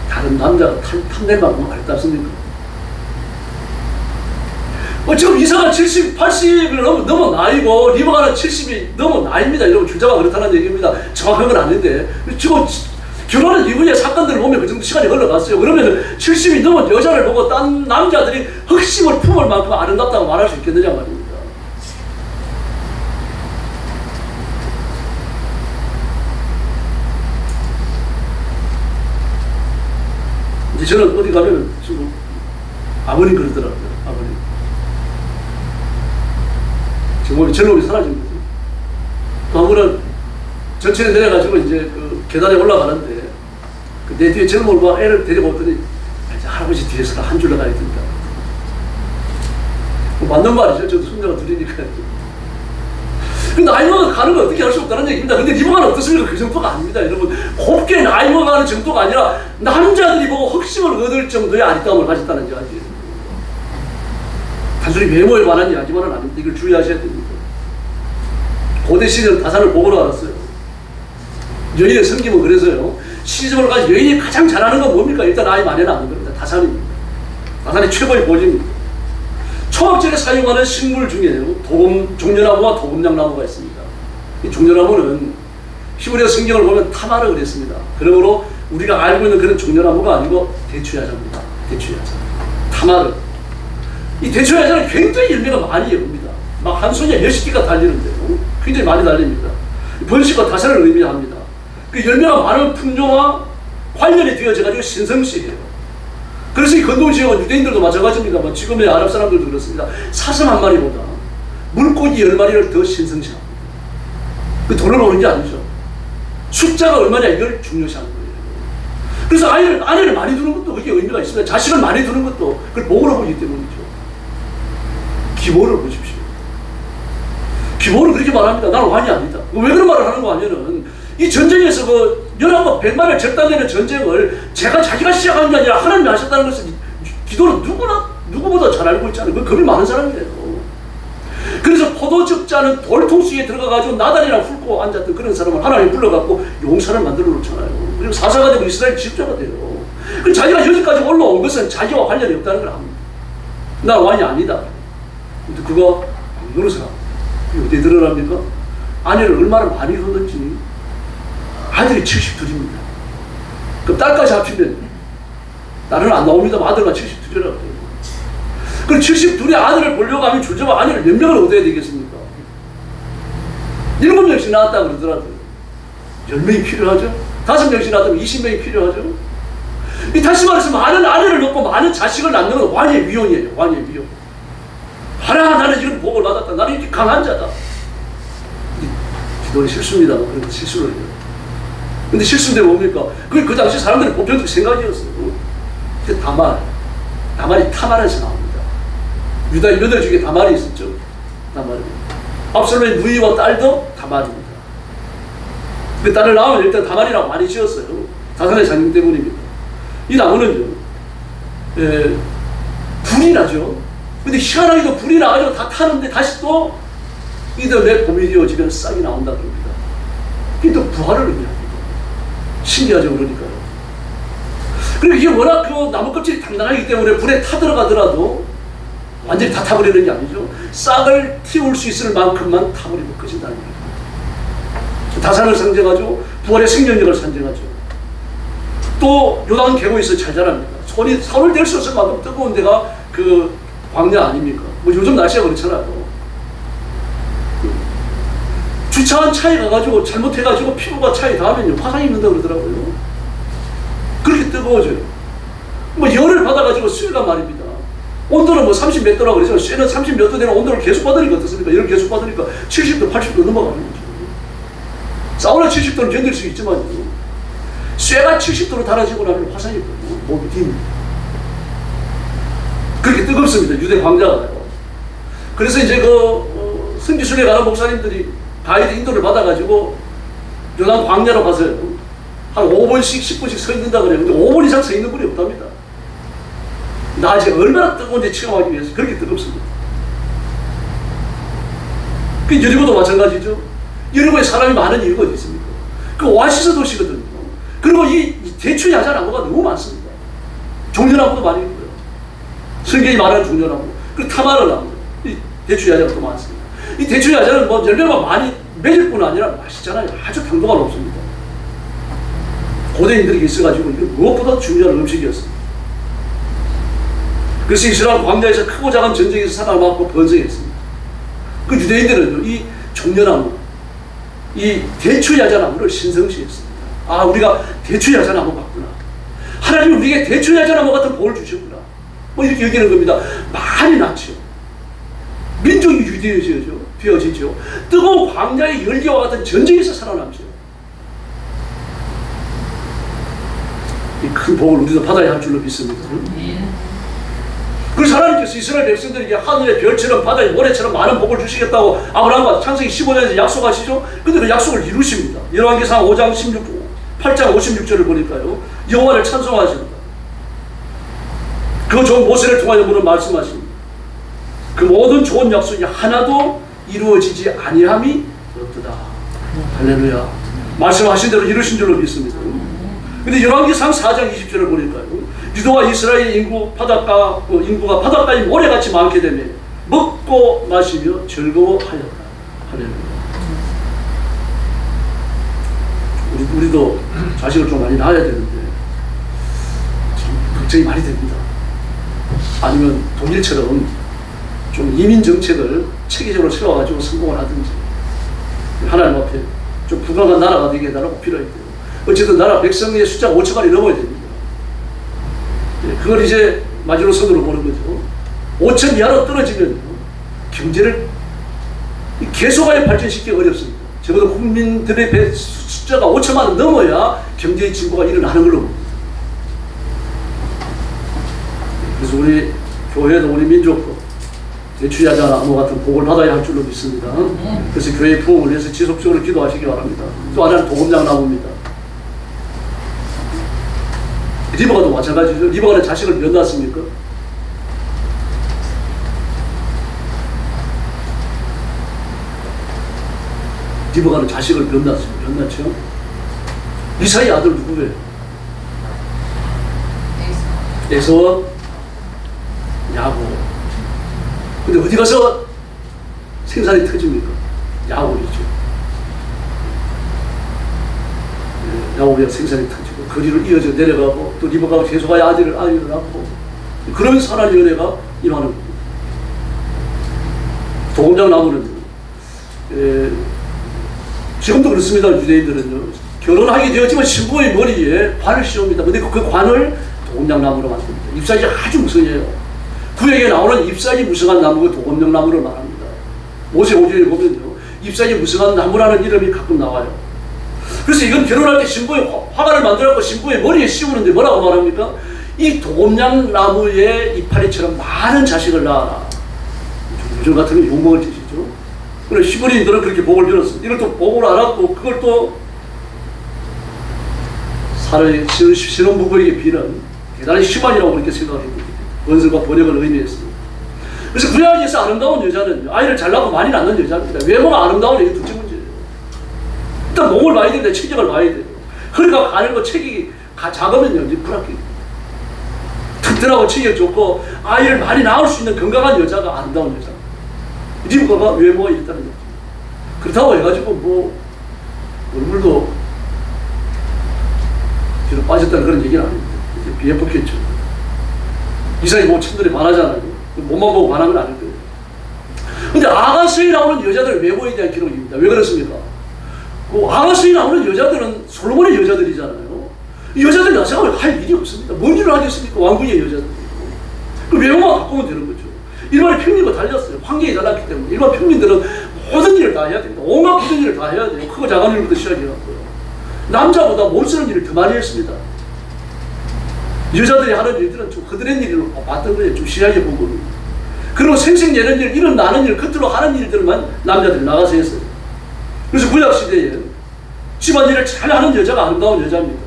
다른 남자가 탐내만큼 아름답습니까? 지금 이삭은 70, 80을 넘어 나이고 리버가는 70이 넘어 나이입니다. 여러분, 주자가 그렇다는 얘기입니다. 정확한 건 아닌데 지금 결혼한 이후의 사건들을 보면 그 정도 시간이 흘러갔어요. 그러면 70이 넘은 여자를 보고 딴 남자들이 흑심을 품을 만큼 아름답다고 말할 수 있겠느냐 말입니다. 이제 저는 어디 가면 지금 아버님 그러더라고요. 아버님. 지금 몸이 젊음이 사라진 거죠. 또 한 번은 전철에 내려가지고 이제 그 계단에 올라가는데 그 내 뒤에 젊은 얼굴 애를 데리고 오더니 이제 할아버지 뒤에서 한 줄로 가야 된다. 뭐 맞는 말이죠. 저도 손자가 둘이니까요. 근데 나이 먹어 가는 거 어떻게 할 수 없다는 얘기입니다. 근데 리버가는 어떻습니까? 그 정도가 아닙니다. 여러분, 곱게 나이 먹어가는 정도가 아니라 남자들이 보고 흑심을 얻을 정도의 아리따움을 가졌다는 이야기예요. 단순히 외모에 관한 이야기만은 아닙니다. 이걸 주의하셔야 됩니다. 고대 시대는 다산을 보고로 알았어요. 여인의 성김은 그래서요. 시집을 가서 여인이 가장 잘하는 건 뭡니까? 일단 아이 많이 낳는 겁니다. 다산입니다. 다산이 최고의 보직입니다. 초합절에 사용하는 식물 중에요. 종려나무와 도금냥나무가 있습니다. 이 종려나무는 히브리어 성경을 보면 타마르 그랬습니다. 그러므로 우리가 알고 있는 그런 종려나무가 아니고 대추야자입니다. 대추야자. 타마르. 이 대추야자는 굉장히 열매가 많이 엽니다. 막 한 손에 몇십 개가 달리는데요. 굉장히 많이 달립니다. 번식과 다산을 의미합니다. 그 열매가 많은 품종과 관련이 되어져가지고 신성시해요. 그래서 이 건동 지역은 유대인들도 마찬가지입니다만 지금의 아랍 사람들도 그렇습니다. 사슴 한 마리보다 물고기 10마리를 더 신성시합니다. 그 돈을 오는 게 아니죠. 숫자가 얼마냐 이걸 중요시하는 거예요. 그래서 아내를 많이 두는 것도 그게 의미가 있습니다. 자식을 많이 두는 것도 그걸 복으로 보기 때문이죠. 기보를 보십시오. 기보는 그렇게 말합니다. 나는 왕이 아니다. 왜 그런 말을 하는 거 하면은 이 전쟁에서 그 연합과 100만을 절단되는 전쟁을 자기가 시작한 게 아니라 하나님이 하셨다는 것을 기도는 누구보다 잘 알고 있잖아요. 그 겁이 많은 사람이에요. 그래서 포도즙자는 돌통수에 들어가가지고 나단이나 훑고 앉았던 그런 사람을 하나님이 불러갖고 용사를 만들어 놓잖아요. 그리고 사사가 되고 이스라엘 지도자가 돼요. 그리고 자기가 여기까지 올라온 것은 자기와 관련이 없다는 걸 압니다. 나 왕이 아니다. 근데 그거 어느 사람? 어디에 드러납니까? 아내를 얼마나 많이 뒀는지. 아들이 72입니다. 그럼 딸까지 합치면 딸은 안 나옵니다. 아들만 72라고 해요. 그럼 72의 아들을 보려고 하면 주저와 아내를 몇 명을 얻어야 되겠습니까? 7명씩 낳았다고 그러더라고요. 10명이 필요하죠? 5명씩 낳았다면 20명이 필요하죠? 다시 말해서 많은 아내를 낳고 많은 자식을 낳는 건 왕의 위용이에요. 왕의 위용. 하나 나는 이런 복을 받았다. 나는 이렇게 강한 자다. 기도는 실수입니다. 그런 실수를 해요. 근데 실수인데 뭡니까? 그게 그 당시 사람들의 보편적 생각이었어요. 근데 다말이 타말에서 나옵니다. 유다 8 중에 다말이 있었죠. 다말입니다. 압살롬의 누이와 딸도 다말입니다. 그 딸을 낳으면 일단 다말이라고 많이 지었어요. 다산의 장님 때문입니다. 이 나무는요, 불이 나죠. 근데 희한하게도 불이 나가지고 다 타는데 다시 또 이듬해 봄이 되어지면 싹이 나온다 그럽니다. 그게 또 부활을 의미합니다. 신기하죠, 그러니까요. 그리고 이게 워낙 그 나무 껍질이 단단하기 때문에 불에 타들어가더라도 완전히 다 타버리는 게 아니죠. 싹을 틔울 수 있을 만큼만 타버리고 꺼진다는 거예요. 다산을 상징하죠. 부활의 생명력을 상징하죠. 또 요단 계곡에서 잘 자랍니다. 손을 댈 수 없을 만큼 뜨거운 데가 그 광야 아닙니까? 뭐 요즘 날씨가 그렇잖아요. 주차한 차에 가가지고 잘못해가지고 피부가 차에 닿으면 화상이 입는다고 그러더라고요. 그렇게 뜨거워져요. 뭐 열을 받아가지고 쇠가 말입니다. 온도는 뭐 30 몇 도라고 그러죠. 쇠는 30 몇 도 되는 온도를 계속 받으니까 어떻습니까? 열을 계속 받으니까 70도, 80도 넘어가는 거죠. 사우나 70도는 견딜 수 있지만 쇠가 70도로 달아지고 나면 화상이 있거든요. 몸이 딥니다. 그렇게 뜨겁습니다. 유대 광자가요. 그래서 이제 그 성지순례 가는 목사님들이 가이드 인도를 받아가지고 요단 광야로 가서 한 5분씩 10분씩 서 있는다 그래요. 근데 5분 이상 서 있는 분이 없답니다. 낮에 얼마나 뜨거운지 체험하기 위해서 그렇게 뜨겁습니다. 그 여리고도 마찬가지죠. 여리고에 사람이 많은 이유가 어디 있습니까? 그 오아시스 도시거든요. 그리고 이 대추 야자나무가 너무 많습니다. 종려나무도 많이 있고요. 성경이 말하는 종려나무, 그리고 타마르나무, 이 대추 야자가 또 많습니다. 이 대추 야자는 뭐 열매가 많이 맺을 뿐 아니라 맛있잖아요. 아주 당도가 높습니다. 고대인들에게 있어가지고 이게 무엇보다 중요한 음식이었습니다. 그래서 이스라엘 광야에서 크고 작은 전쟁에서 살아남았고 번성했습니다. 그 유대인들은 이 종려나무, 이 대추 야자나무를 신성시했습니다. 아, 우리가 대추 야자나무 맞구나. 하나님이 우리에게 대추 야자나무 같은 복을 주셨구나. 뭐 이렇게 여기는 겁니다. 많이 났죠. 민족이 유대해지죠. 뜨거운 광야의 열기와 같은 전쟁에서 살아남죠. 이 큰 복을 우리도 받아야 할 줄로 믿습니다. 그래서 하나님께서 이스라엘 백성들에게 하늘의 별처럼 바다의 모래처럼 많은 복을 주시겠다고 아브라함과 창세기 15년에서 약속하시죠. 근데 그 약속을 이루십니다. 열왕기상 5장 8장 56절을 보니까요. 여호와를 찬송하십니다. 그 종 모세를 통하여 물은 말씀하십니다. 그 모든 좋은 약속이 하나도 이루어지지 아니함이 없도다. 할렐루야. 말씀하신 대로 이루신 줄로 믿습니다. 근데 열왕기상 4장 20절을 보니까요. 유다와 이스라엘 인구가 바닷가에 모래같이 많게 되며 먹고 마시며 즐거워하였다. 할렐루야. 우리도 자식을 좀 많이 낳아야 되는데 참 걱정이 많이 됩니다. 아니면 독일처럼 좀 이민 정책을 체계적으로 세워가지고 성공을 하든지 하나님 앞에 좀 부강한 나라가 되게 해달라고 필요했대요. 어쨌든 나라 백성의 숫자가 5천만이 넘어야 됩니다. 그걸 이제 마지노선으로 보는 거죠. 5천 이하로 떨어지면 경제를 계속하여 발전시키기 어렵습니다. 적어도 국민들의 숫자가 5천만을 넘어야 경제의 진보가 일어나는 걸로 봅니다. 그래서 우리 교회도 우리 민족도 대추야자나무 같은 복을 받아야 할 줄로 믿습니다. 그래서 교회의 부흥을 위해서 지속적으로 기도하시기 바랍니다. 또 하나는 도금장나무입니다. 리버가도 마찬가지죠. 리버가는 자식을 몇 낳았습니까? 리버가는 자식을 몇 낳죠? 이사의 아들 누구예요? 에서와 야곱. 근데 어디 가서 생산이 터집니까? 야곱이죠. 야곱이가 생산이 터지고 거리를 이어져 내려가고 또 리버가가 계속하여 아들을 낳고 그러면서 하나님의 은혜가 임하는 겁니다. 도금장 나무는 지금도 그렇습니다. 유대인들은요. 결혼하게 되었지만 신부의 머리에 관을 씌웁니다. 근데 그 관을 도금장 나무로 만듭니다. 잎사귀가 아주 무성해요. 구약에 나오는 잎사귀 무성한 나무가 도금장 나무를 말합니다. 모세 오경에 보면요. 잎사귀 무성한 나무라는 이름이 가끔 나와요. 그래서 이건 결혼할 때 신부의 화관을 만들어서 신부의 머리에 씌우는데 뭐라고 말합니까? 이 도금장 나무의 이파리처럼 많은 자식을 낳아라. 요즘 같은 건 욕먹을 짓이죠. 그래서 히브리인들은 그렇게 복을 빌었습니다. 이걸 또 복을 알았고 그걸 또 사람의 신혼부부에게 비는 대단히 심한이라고 그렇게 생각합니다. 건설과 번역을 의미했습니다. 그래서 구약에서 아름다운 여자는 아이를 잘 낳고 많이 낳는 여자입니다. 외모가 아름다운 게 둘째 문제예요. 일단 몸을 봐야 되는데 체격을 봐야 돼요. 허리가 가늘고 체격이 작으면요, 불합격. 튼튼하고 체격 좋고 아이를 많이 낳을 수 있는 건강한 여자가 아름다운 여자. 리브가가 외모가 있다는 거죠. 그렇다고 해가지고 뭐 얼굴도 뒤로 빠졌다는 그런 얘기는 아닙니다. 비해먹겠죠. 이상이 뭐 천들이 반하잖아요. 몸만 보고 반한 건 아닐 거예요. 근데 아가서에 나오는 여자들의 외모에 대한 기록입니다. 왜 그렇습니까? 그 아가서에 나오는 여자들은 솔로몬의 여자들이잖아요. 이 여자들이 나서가 할 일이 없습니다. 뭔 일을 하겠습니까? 왕궁의 여자들. 그 외모만 바꾸면 되는 거죠. 일반 평민과 달렸어요. 환경이 달랐기 때문에. 일반 평민들은 모든 일을 다 해야 됩니다. 온갖 모든 일을 다 해야 돼요. 크고 작은 일부터 시작해갖고요. 남자보다 못 쓰는 일을 더 많이 했습니다. 여자들이 하는 일들은 좀 허드렛 일을 봤던 거예요. 좀 시야에 보고. 그리고 생생내는 일, 일어나는 일, 겉으로 하는 일들만 남자들이 나가서 했어요. 그래서 구약시대에 집안일을 잘하는 여자가 아름다운 여자입니다.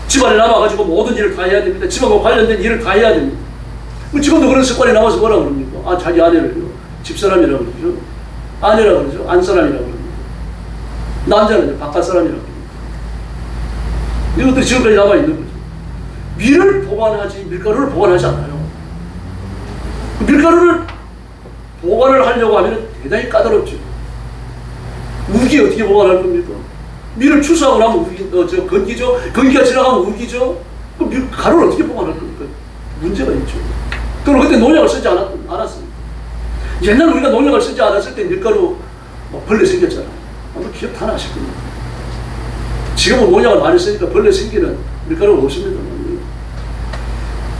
집안에 남아가지고 모든 일을 다 해야 됩니다. 집안과 관련된 일을 다 해야 됩니다. 지금도 그런 습관이 남아서 뭐라고 그럽니까? 아, 자기 아내를 집사람이라고 그러죠. 아내라고 그러죠. 안사람이라고 그럽니다. 남자는 바깥 사람이라고 그럽니다. 이것들이 지금까지 남아있는 거죠. 밀을 보관하지 밀가루를 보관하지 않아요. 밀가루를 보관을 하려고 하면 대단히 까다롭죠. 우기 어떻게 보관할 겁니까? 밀을 추수하고 나면 건기죠. 건기가 지나가면 우기죠. 그럼 가루를 어떻게 보관할 겁니까? 문제가 있죠. 그리고 그때 농약을 쓰지 않았습니다. 옛날 우리가 농약을 쓰지 않았을 때 밀가루 벌레 생겼잖아요. 아마 기억 다 나실 겁니다. 지금은 농약을 많이 쓰니까 벌레 생기는 밀가루가 없습니다.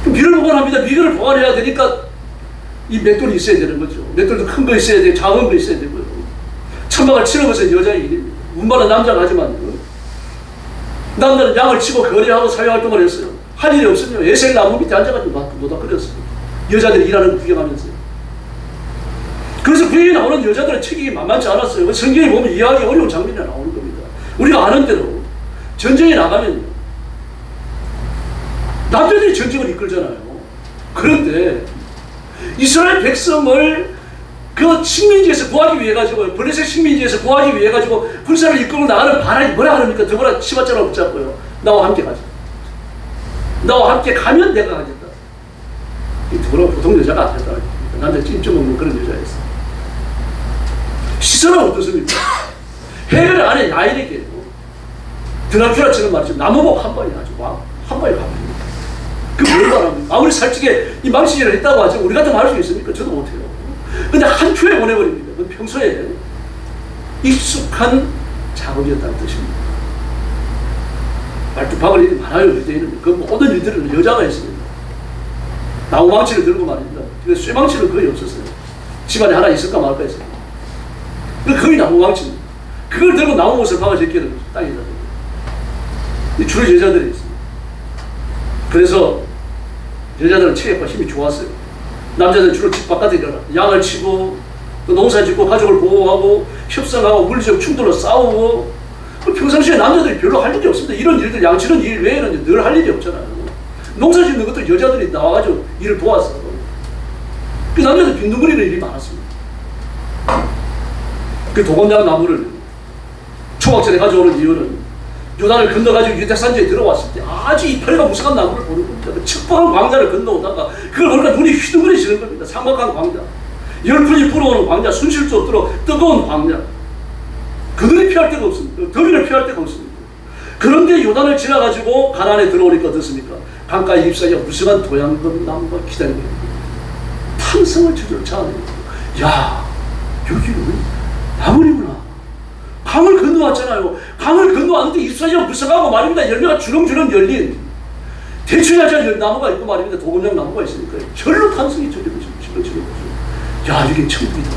밀을 보관합니다. 밀을 보관해야 되니까 이 맷돌이 있어야 되는 거죠. 맷돌도 큰 거 있어야 되고 작은 거 있어야 되고요. 천막을 치는 것은 여자의 일입니다. 운반은 남자가 하지만 남자는 양을 치고 거래하고 사회활동을 했어요. 할 일이 없으면 예생 나무 밑에 앉아가지고 노닥거렸어요. 여자들이 일하는 거 구경하면서요. 그래서 구경에 나오는 여자들의 책임이 만만치 않았어요. 성경에 보면 이해하기 어려운 장면이 나오는 겁니다. 우리가 아는 대로 전쟁에 나가면요. 남자들이 전쟁을 이끌잖아요. 그런데 이스라엘 백성을 그 식민지에서 구하기 위해 가지고 블레셋 식민지에서 구하기 위해 가지고 군사를 이끌고 나가는 바람이 뭐라 하십니까? 더불어 치맛자락 붙잡고요. 나와 함께 가자. 나와 함께 가면 내가 가겠다. 이 더불어 보통 여자가 아니었다. 남자 찜좀 먹는 그런 여자였어. 시선은 어떻습니까? 해결 안에 야인에게 드라큘라처럼 말이죠. 나무복 한 방에 아주 한 방에 가버립니다. 그뭘 말합니까? 아무리 살찌게 이 망치질을 했다고 하죠. 우리 같으면 할 수 있습니까? 저도 못해요. 근데 한 큐에 보내버립니다. 그건 평소에 익숙한 작업이었다는 뜻입니다. 말뚝박을 일이 많아요. 유대인은. 그 모든 일들은 여자가 있습니다. 나무망치를 들고 말입니다. 그래서 쇠망치는 거의 없었어요. 집안에 하나 있을까 말까 했어요. 거의 나무망치입니다. 그걸 들고 나무못을 박아 제끼는 거죠. 땅에다. 주로 여자들이 있습니다. 그래서 여자들은 체력과 힘이 좋았어요. 남자들은 주로 집 바깥에 일어나 양을 치고 또 농사 짓고 가족을 보호하고 협상하고 물리적 충돌로 싸우고 평상시에 남자들이 별로 할 일이 없습니다. 이런 일들 양치는 일 외에는 늘 할 일이 없잖아요. 농사 짓는 것도 여자들이 나와가지고 일을 도왔어요. 그 남자들 빈둥거리는 일이 많았습니다. 그 도검장 나무를 초막절에 가져오는 이유는 요단을 건너가지고 유대산지에 들어왔을 때 아주 이파리가 무성한 나무를 보는 겁니다. 그 척박한 광자를 건너오다가 그걸 보니까 눈이 휘둥그레지는 겁니다. 상막한 광자. 열풍이 불어오는 광자, 순실 수 없도록 뜨거운 광자. 그들이 피할 데가 없습니다. 더위를 피할 데가 없습니다. 그런데 요단을 지나가지고 가나안에 들어오니까 어떻습니까? 강가에 잎사귀가 무성한 도양금 나무가 기다리고 있는 겁니다. 탐성을 저절로 자아내는 거예요. 야, 여기는 나물이구나. 강을 건너왔잖아요. 강을 건너왔는데 잎사귀가 무성하고 말입니다. 열매가 주렁주렁 열린 대추야자 나무가 있고 말입니다. 도금장 나무가 있으니까 절로 탄성이 저리고 지금 야, 이게 천국이다.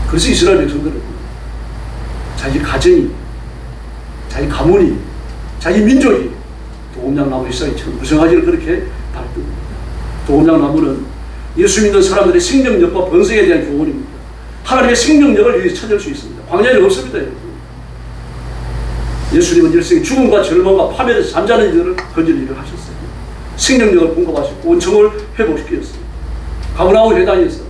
그래서 이스라엘 백성들은 자기 가정이, 자기 가문이, 자기 민족이 도금장 나무 잎사귀처럼 무성하기를 그렇게 바랬습니다. 도금장 나무는 예수 믿는 사람들의 생명력과 번성에 대한 교훈입니다. 하나님의 생명력을 찾을 수 있습니다. 광야에 없습니다. 여러분. 예수님은 일생에 죽음과 절망과 파멸에서 잠자는 이들을 건질 일을 하셨어요. 생명력을 공급하시고 원청을 회복시켰어요. 가버나움 회당에서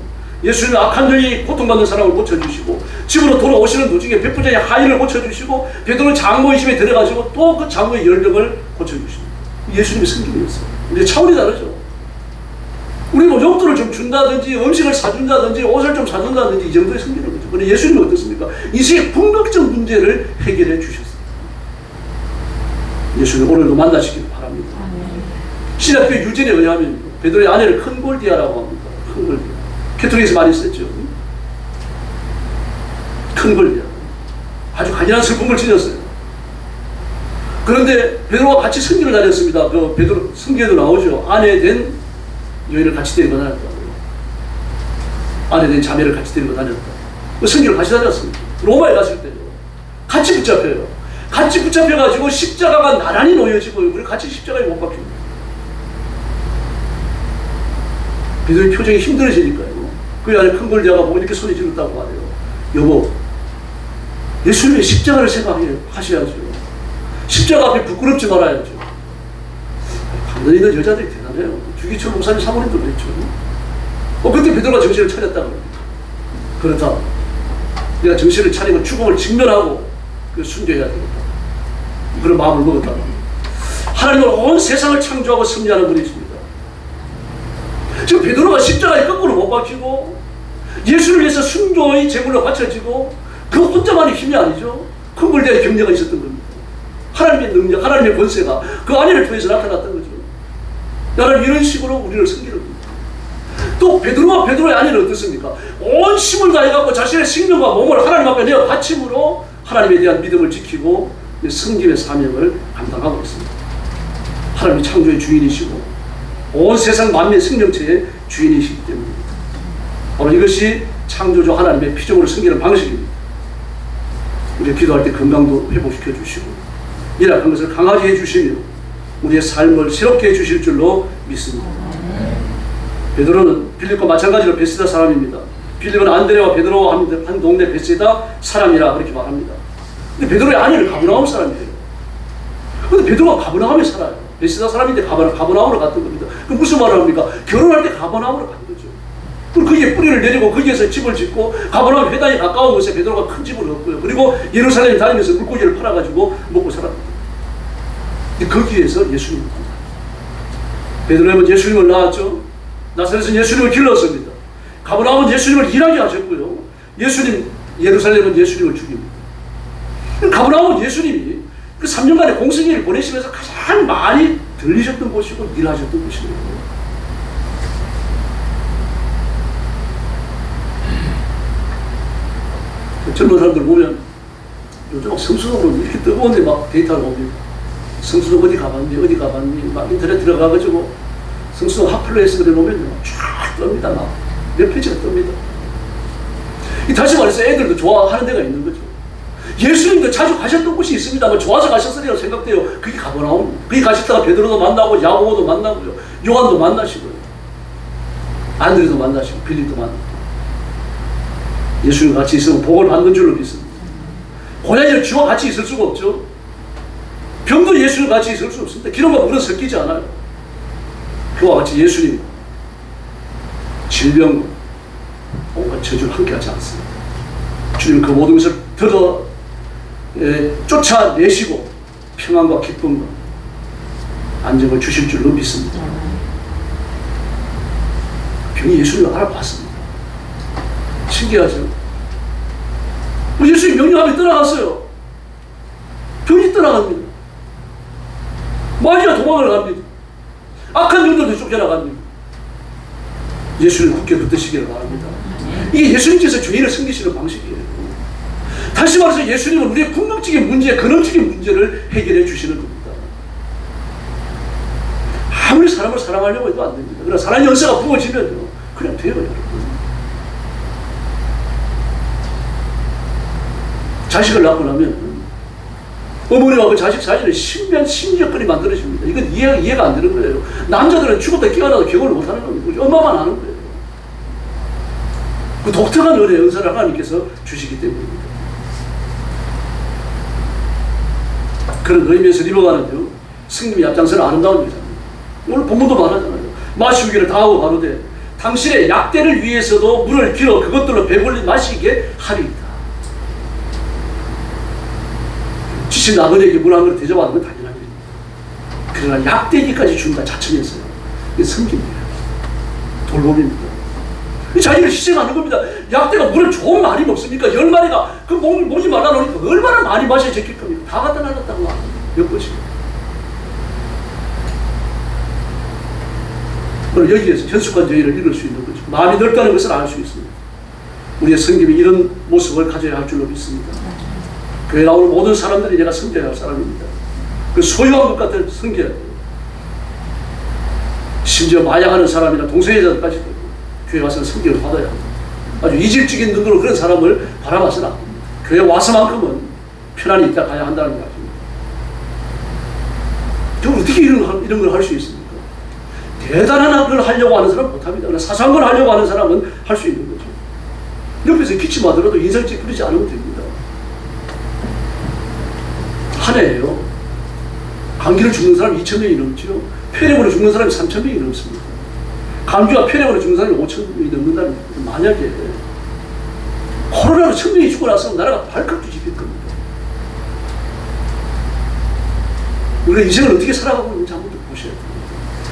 예수님은 악한 영이 고통받는 사람을 고쳐주시고 집으로 돌아오시는 도중에 백부장의 하인을 고쳐주시고 베드로 장모의 집에 들어가시고 또 그 장모의 열병을 고쳐주십니다. 예수님의 성김이었어요. 이제 차원이 다르죠. 우리 뭐 용돈을 좀 준다든지 음식을 사준다든지 옷을 좀 사준다든지 이 정도의 성기는 거죠. 그런데 예수님은 어떻습니까? 인생의 궁극적 문제를 해결해 주셨어요. 예수님 오늘도 만나시길 바랍니다. 신학교 유전에 의하면 베드로의 아내를 큰골디아라고 합니다. 큰골디아. 캐톨릭에서 많이 썼죠. 큰골디아. 아주 간절한 슬픔을 지녔어요. 그런데 베드로와 같이 성기를 다녔습니다. 그 베드로 성기에도 나오죠. 아내 된 여인을 같이 데리고 다녔다고요. 아내 된 자매를 같이 데리고 다녔다. 그 성기를 같이 다녔습니다. 로마에 갔을 때요. 같이 붙잡혀요. 같이 붙잡혀가지고 십자가가 나란히 놓여지고 우리 같이 십자가에 못 박힙니다. 베드로의 표정이 힘들어지니까요. 그 안에 큰골디아가 보고 이렇게 소리 지른다고 하래요. 여보, 예수님의 십자가를 생각하셔야죠. 십자가 앞에 부끄럽지 말아야죠. 가만히 있는 여자들이 대단해요. 주기철 목사님 사모님도 그랬죠. 그때 베드로가 정신을 차렸다고 합니다. 그렇다. 내가 정신을 차리고 죽음을 직면하고 순교해야 되겠다. 그런 마음을 먹었다. 하나님은 온 세상을 창조하고 섭리하는 분이십니다. 지금 베드로가 십자가에 거꾸로 못 박히고 예수를 위해서 순교의 제물로 바쳐지고 그 혼자만의 힘이 아니죠. 큰골디아의 격려가 있었던 겁니다. 하나님의 능력, 하나님의 권세가 그 아내를 통해서 나타났던 거죠. 나는 이런 식으로 우리를 섬기는 겁니다. 또 베드로와 베드로의 아내는 어떻습니까? 온 힘을 다해갖고 자신의 생명과 몸을 하나님 앞에 내어 바침으로 하나님에 대한 믿음을 지키고 섬김의 사명을 감당하고 있습니다. 하나님이 창조의 주인이시고 온 세상 만민의 생명체의 주인이시기 때문입니다. 바로 이것이 창조주 하나님의 피조물을 섬기는 방식입니다. 우리가 기도할 때 건강도 회복시켜 주시고 이락한 것을 강하게 해주시며 우리의 삶을 새롭게 해주실 줄로 믿습니다. 베드로는 빌립과 마찬가지로 베세다 사람입니다. 빌립은 안드레와 베드로와 한 동네 베세다 사람이라 그렇게 말합니다. 근데 베드로의 아내는 가버나움 사람이에요. 근데 베드로가 가버나움에 살아요. 베세다 사람인데 가버나움으로 갔던 겁니다. 그럼 무슨 말을 합니까? 결혼할 때 가버나움으로 간 거죠. 그럼 거기에 뿌리를 내리고 거기에서 집을 짓고 가버나움 회당에 가까운 곳에 베드로가 큰 집을 얻고요. 그리고 예루살렘 다니면서 물고기를 팔아가지고 먹고 살았습니다. 근데 거기에서 예수님을 만나요. 베드로는 예수님을 낳았죠. 나사렛은 예수님을 길렀습니다. 가버나움은 예수님을 일하게 하셨고요. 예루살렘은 예수님을 죽입니다. 가버나움은 예수님이 그 3년간의 공생애를 보내시면서 가장 많이 들리셨던 곳이고 일하셨던 곳이에요. 젊은 사람들 보면 요즘 막 성수동으로 이렇게 뜨거운데 막 데이터를 옵니다. 성수동 어디 가봤니? 막 인터넷 들어가가지고 성수동 핫플레이스 그래 놓으면 쫙 뜹니다. 막 몇 페이지가 뜹니다. 다시 말해서 애들도 좋아하는 데가 있는 거죠. 예수님도 자주 가셨던 곳이 있습니다만 좋아서 가셨으리라고 생각돼요. 그게 가버나움. 거기 가셨다가 베드로도 만나고 야고보도 만나고요. 요한도 만나시고요. 안드레도 만나시고 빌립도 만나고. 예수님 같이 있으면 복을 받는 줄로 믿습니다. 고양이는 쥐와 같이 있을 수가 없죠. 병도 예수님 같이 있을 수 없습니다. 기름과 물은 섞이지 않아요. 그와 같이 예수님 질병 온갖 저주를 함께하지 않습니다. 주님 그 모든 것을 쫓아내시고 평안과 기쁨과 안정을 주실 줄로 믿습니다. 병이 예수님을 알아봤습니다. 신기하죠? 예수님 명령하면 떠나갔어요. 병이 떠나갑니다. 마귀가 도망을 갑니다. 악한 영들도 쫓겨나갑니다. 예수를 굳게 붙드시기를 바랍니다. 이게 예수님께서 죄인을 섬기시는 방식이에요. 다시 말해서 예수님은 우리의 궁극적인 문제, 근원적인 문제를 해결해 주시는 겁니다. 아무리 사람을 사랑하려고 해도 안 됩니다. 그러나 사랑의 열쇠가 부어지면 그냥 돼요, 여러분. 자식을 낳고 나면 어머니와 그 자식 사이에 심적거리 만들어집니다. 이건 이해가 안 되는 거예요. 남자들은 죽었다 깨어나도 기억을 못하는 겁니다. 엄마만 아는 거예요. 그 독특한 은혜, 은사를 하나님께서 주시기 때문입니다. 그런 의미에서 리버가는요, 승님이 앞장서는 아름다운 여자입니다. 오늘 본문도 말하잖아요. 마시우기를 다하고 가로되 당신의 약대를 위해서도 물을 길어 그것들로 배불리 마시게 하리이다. 지친 나그네에게 물 한 그릇 대접하는 건 당연한 일입니다. 그러나 약대기까지 준다 자청했어요. 이게 성경이에요. 돌봄입니다. 자기를 희생하는 겁니다. 약대가 물을 좀 많이 먹습니까? 10마리가 그 목이 말라놓으니까 얼마나 많이 마셔야 적힐 겁니까? 다 갖다 놨다고 몇 번씩. 그럼 여기에서 현숙한 저희를 이룰 수 있는 거죠. 마음이 넓다는 것을 알 수 있습니다. 우리의 성김이 이런 모습을 가져야 할 줄로 믿습니다. 교회 나오는 모든 사람들이 내가 섬겨야 할 사람입니다. 그 소유한 것 같은 섬겨야 돼요. 심지어 마약하는 사람이나 동성애자들까지도 교회 와서 섬김을 받아야 합니다. 아주 이질적인 눈으로 그런 사람을 바라봐서는 안 됩니다. 교회 와서만큼은 편안히 있다 가야 한다는 말입니다. 그럼 어떻게 이런 걸 할 수 있습니까? 대단한 걸 하려고 하는 사람은 못합니다. 그러나 사소한 걸 하려고 하는 사람은 할 수 있는 거죠. 옆에서 기침하더라도 인상 찌푸리지 않으면 됩니다. 한 해에요. 감기로 죽는 사람이 2,000명이 넘죠. 폐렴으로 죽는 사람이 3,000명이 넘습니다. 감기와 폐렴으로 죽는 사람이 5,000명이 넘는다는 거예요. 만약에 코로나로 1,000명이 죽고 나서 나라가 발칵 뒤집힐 겁니다. 우리가 인생을 어떻게 살아가고 있는지 한번 보셔야 됩니다.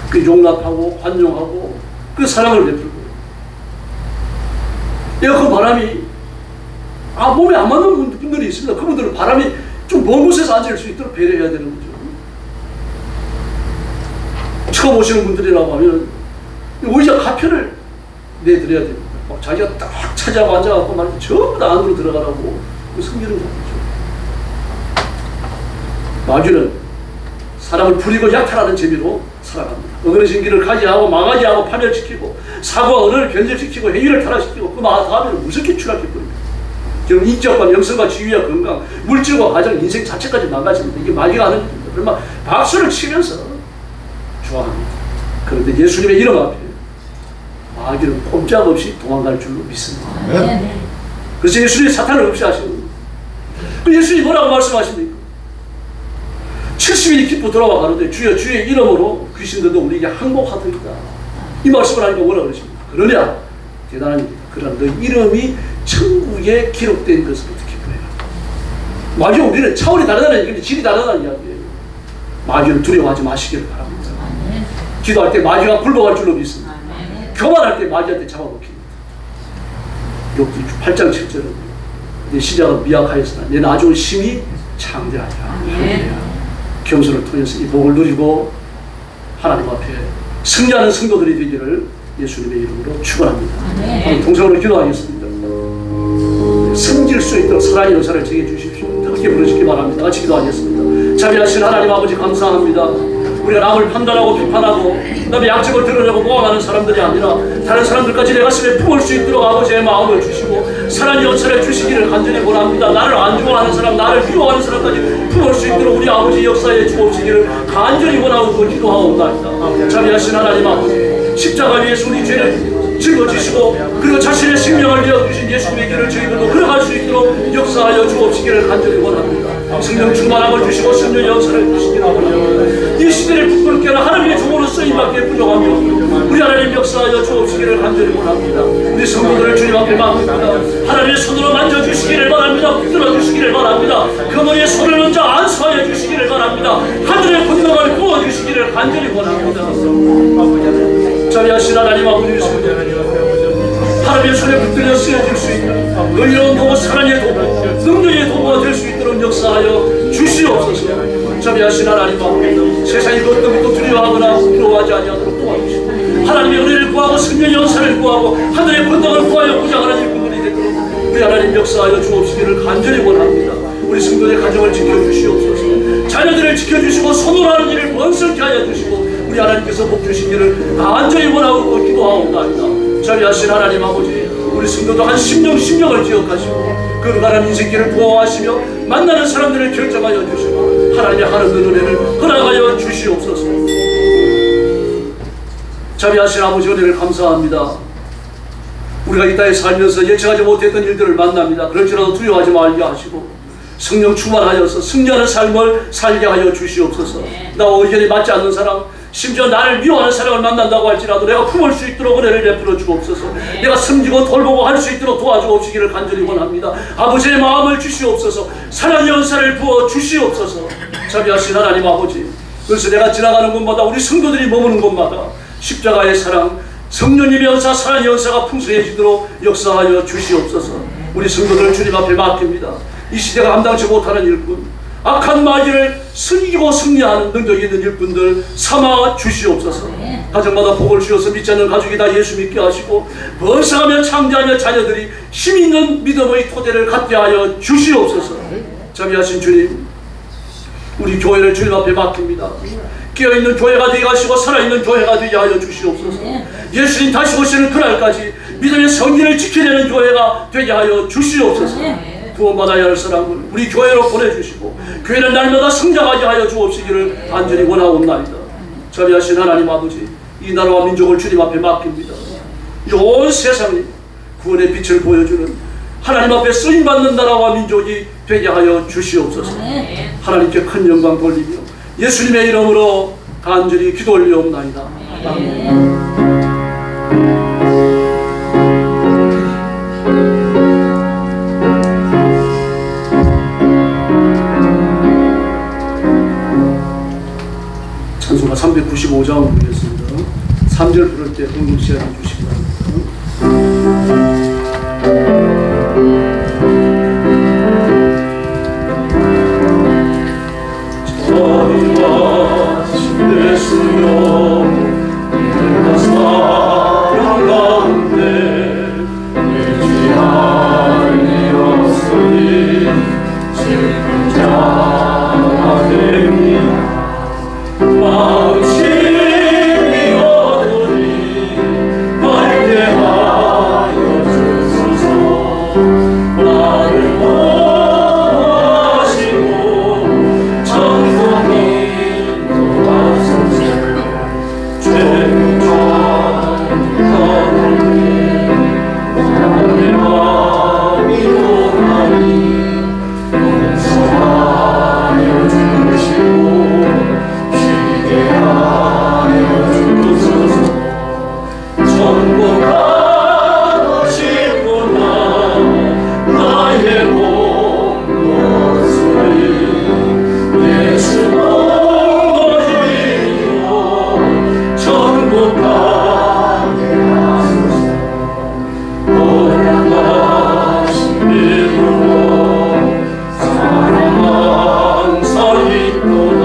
그 용납하고 관용하고 그 사랑을 베풀고 에어컨 바람이 몸에 안 맞는 분들이 있습니다. 그분들은 바람이 좀 먼 곳에서 앉을 수 있도록 배려해야 되는 거죠. 처음 오시는 분들이라고 하면 의자 가편을 내드려야 됩니다. 자기가 딱 차지하고 앉아갖고 말이죠. 전부 다 안으로 들어가라고 성기는 거죠. 마귀는 사람을 부리고 약탈하는 재미로 살아갑니다. 어그러신기를 가지하고 망하지하고 파멸시키고 사고와 언어를 변절시키고 행위를 타락시키고 그 다음에는 무섭게 추락해버립니다. 지금 인격과 영성과 지위와 건강, 물질과 가정, 인생 자체까지 망가집니다. 이게 마귀가 하는 일입니다. 그러면 박수를 치면서 좋아합니다. 그런데 예수님의 이름 앞에 마귀는 꼼짝없이 도망갈 줄로 믿습니다. 그래서 예수님이 사탄을 없애하시는 겁니다. 그 예수님이 뭐라고 말씀하십니까? 70일이 기쁘 돌아와 가는데 주여 주의 이름으로 귀신들도 우리에게 항복하더이다. 이 말씀을 하니까 뭐라 그러십니까? 그러냐? 대단한 일이다. 그러나 너 이름이 천국에 기록된 것으로 기뻐해라. 마귀와 우리는 차원이 다르다는 얘기인데 질이 다르다는 이야기예요. 마귀를 두려워하지 마시기를 바랍니다. 기도할 때 마귀가 굴복할 줄로 믿습니다. 교만할 때 마귀한테 잡아먹힙니다. 욥기 8장 7절은 내 시작은 미약하였으나 내 나중은 심히 창대하리라. 겸손을 통해서 이 복을 누리고 하나님 앞에 승리하는 성도들이 되기를 예수님의 이름으로 축원합니다. 동성으로 기도하겠습니다. 승질 수 있도록 살아있는 역사를 제게 주십시오. 그렇게 부르시기 바랍니다. 같이 기도하겠습니다. 자비하신 하나님 아버지 감사합니다. 우리가 남을 판단하고 비판하고 남의 약점을 드러내고 모함하는 사람들이 아니라 다른 사람들까지 내 가슴에 품을 수 있도록 아버지의 마음을 주시고 사랑의 연차를 주시기를 간절히 원합니다. 나를 안 좋아하는 사람, 나를 미워하는 사람까지 품을 수 있도록 우리 아버지 역사에 주옵시기를 간절히 원하고 기도하옵나이다. 자비하신 하나님 아버지, 십자가 위에서 우리 죄를 짊어지시고 그리고 자신의 생명을 위하여 주신 예수님의 길을 저희들도 걸어갈 수 있도록 역사하여 주옵시기를 간절히 원합니다. 성령 충만함을 주시고 성령 연사를 주시기를 원합니다. 이 시대를 부끄럽게 하는 하나님의 종으로 쓰임밖에 부족하며 우리 하나님 역사하여 주옵시기를 간절히 원합니다. 우리 성도들을 주님 앞에 맡깁니다. 하나님의 손으로 만져주시기를 바랍니다. 붙들어 주시기를 바랍니다. 그 머리에 손을 얹어 안수하여 주시기를 바랍니다. 하늘의 권능을 부어주시기를 간절히 원합니다. 자비하신 하나님 아버지, 하나님의 손에 붙들려 쓰여질 수 있는 의로운 도구, 사랑의 도구, 능력의 도구가 될 수 있도록 역사하여 주시옵소서. 자비하신 하나님 아버지, 세상이 그 어떤 것도 두려워하거나 부러워하지 아니하도록 도와주시고 하나님의 은혜를 구하고 성령의 연사를 구하고 하늘의 권능을 구하여 구장하는 일꾼들이 되도록 우리 하나님 역사하여 주옵시기를 간절히 원합니다. 우리 성도의 가정을 지켜주시옵소서. 자녀들을 지켜주시고 선호하는 일을 번성케 하여 주시고 우리 하나님께서 복 주시기를 간절히 원하고 기도하옵나이다. 자비하신 하나님 아버지, 우리 성도도 한 심령을 기억하시고 그러가는 인생길을 보호하시며 만나는 사람들을 결정하여 주시고 하나님의 하는 은혜를 허락하여 주시옵소서. 자비하신 아버지, 은혜를 감사합니다. 우리가 이 땅에 살면서 예측하지 못했던 일들을 만납니다. 그럴지라도 두려워하지 말게 하시고 성령 충만하여서 승리하는 삶을 살게 하여 주시옵소서. 나와 의견이 맞지 않는 사람, 심지어 나를 미워하는 사람을 만난다고 할지라도 내가 품을 수 있도록 은혜를 베풀어 주옵소서. 내가 섬기고 돌보고 할 수 있도록 도와주옵시기를 간절히 원합니다. 아버지의 마음을 주시옵소서. 사랑의 연사를 부어 주시옵소서. 자비하신 하나님 아버지, 그래서 내가 지나가는 곳마다 우리 성도들이 머무는 곳마다 십자가의 사랑, 성령님의 연사, 사랑의 연사가 풍성해지도록 역사하여 주시옵소서. 우리 성도들 주님 앞에 맡깁니다. 이 시대가 감당치 못하는 일꾼, 악한 마귀를 승리고 승리하는 능력 있는 일꾼들 삼아 주시옵소서. 가정마다 복을 주셔서 믿지 않는 가족이 다 예수 믿게 하시고 번성하며 창대하며 자녀들이 힘있는 믿음의 토대를 갖게 하여 주시옵소서. 자비하신 주님, 우리 교회를 주님 앞에 맡깁니다. 깨어있는 교회가 되게 하시고 살아있는 교회가 되게 하여 주시옵소서. 예수님 다시 오시는 그날까지 믿음의 성기를 지켜내는 교회가 되게 하여 주시옵소서. 구원받아야 할 사람을 우리 교회로 보내주시고 교회는 날마다 성장하게 하여 주옵시기를 간절히 원하옵나이다. 자비하신 하나님 아버지, 이 나라와 민족을 주님 앞에 맡깁니다. 이 온 세상이 구원의 빛을 보여주는 하나님 앞에 쓰임받는 나라와 민족이 되게 하여 주시옵소서. 하나님께 큰 영광 돌리며 예수님의 이름으로 간절히 기도 올리옵나이다. 아멘. 찬송가 395장 부르겠습니다. 3절 부를 때 공동 시작해 주시기 바랍니다. 저희와 침대 수요 내가 사랑 가운데 내지 아니었으니 슬픈 자가 됩니다. 마음심이 어두니 맑게 하여 주소서. 나를 보호하시고 정성히 도와주소서. 죄는 전하오니 나의 마음이 원하니 용서하여 주시고 하여 주소서. 천국하고 싶구나 나의 온 것을 예수 보이요 천국 가게 하소서. 원하신 이름으로 사랑 서있도다.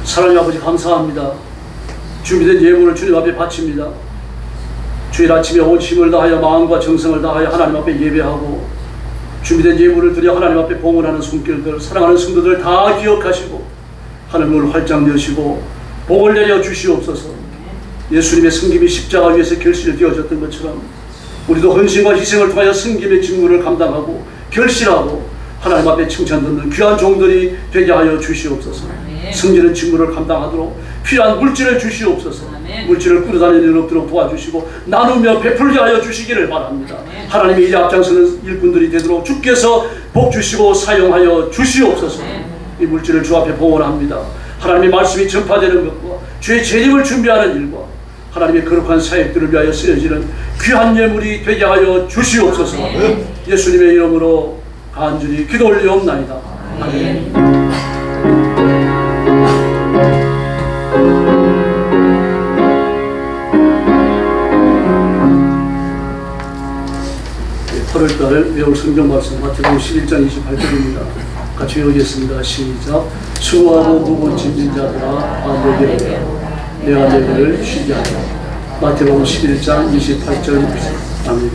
사랑의 아버지 감사합니다. 준비된 예물을 주님 앞에 바칩니다. 주일 아침에 온 힘을 다하여 마음과 정성을 다하여 하나님 앞에 예배하고 준비된 예물을 드려 하나님 앞에 봉헌하는 손길들, 사랑하는 성도들 다 기억하시고 하늘문을 활짝 여시고 복을 내려 주시옵소서. 예수님의 승김이 십자가 위에서 결실이 되어졌던 것처럼 우리도 헌신과 희생을 통하여 승김의 직무를 감당하고 결실하고 하나님 앞에 칭찬 듣는 귀한 종들이 되게 하여 주시옵소서. 승리는 직무를 감당하도록 필요한 물질을 주시옵소서. 물질을 꾸려다니는 일 없도록 도와주시고 나누며 베풀게 하여 주시기를 바랍니다. 하나님의 일에 앞장서는 일꾼들이 되도록 주께서 복 주시고 사용하여 주시옵소서. 이 물질을 주 앞에 봉헌합니다. 하나님의 말씀이 전파되는 것과 주의 재림을 준비하는 일과 하나님의 거룩한 사역들을 위하여 쓰여지는 귀한 예물이 되게 하여 주시옵소서. 예수님의 이름으로 간절히 기도 올리옵나이다. 아멘. 네, 8월달 외울 성경 말씀 마태복음 11장 28절입니다. 같이 외우겠습니다. 시작. 수고하고 무거운 짐진 자들아 내게로 내가 너희를 쉬게 하리라. 마태복음 11장 28절. 아멘.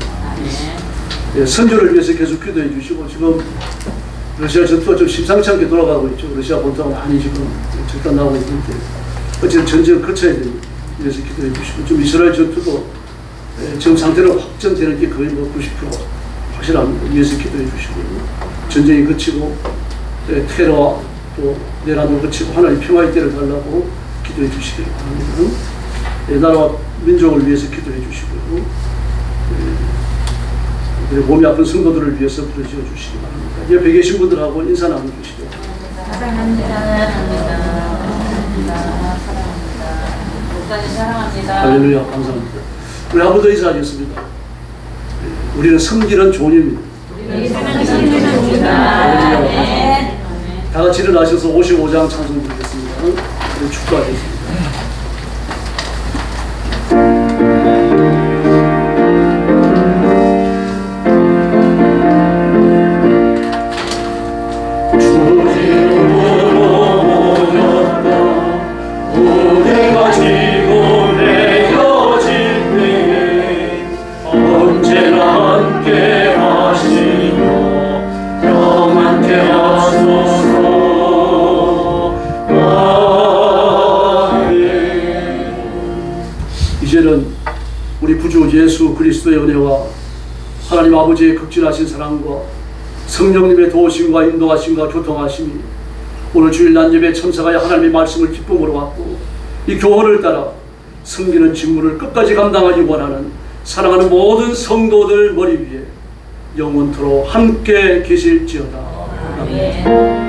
예, 선교를 위해서 계속 기도해 주시고, 지금 러시아 전투가 좀 심상치 않게 돌아가고 있죠. 러시아 본토가 많이 지금 절단나고 있는데 어쨌든 전쟁을 거쳐야 됩니다. 위해서 기도해 주시고, 좀 이스라엘 전투도 지금 상태로 확정되는 게 거의 뭐 90% 확실합니다. 위해서 기도해 주시고, 전쟁이 그치고 테러와 또 내란도 그치고 하나님 평화의 때를 달라고 기도해 주시기 바랍니다. 나라와 민족을 위해서 기도해 주시고요. 몸이 아픈 성도들을 위해서 부르짖어 주시기 바랍니다. 옆에 계신 분들하고 인사 나눠주시죠. 사랑합니다. 목사님 사랑합니다. 할렐루야. 감사합니다. 우리 한 번 더 인사하겠습니다. 우리는 섬기는 종입니다. 다 같이 일어나셔서 55장 찬송 드리겠습니다. 축도하겠습니다. 이제는 우리 구주 예수 그리스도의 은혜와 하나님 아버지의 극진하신 사랑과 성령님의 도우심과 인도하심과 교통하심이 오늘 주일 난예배 참석하여 하나님의 말씀을 기쁨으로 받고 이 교훈을 따라 섬기는 직무를 끝까지 감당하기 원하는 사랑하는 모든 성도들 머리 위에 영원토록 함께 계실지어다. 아멘.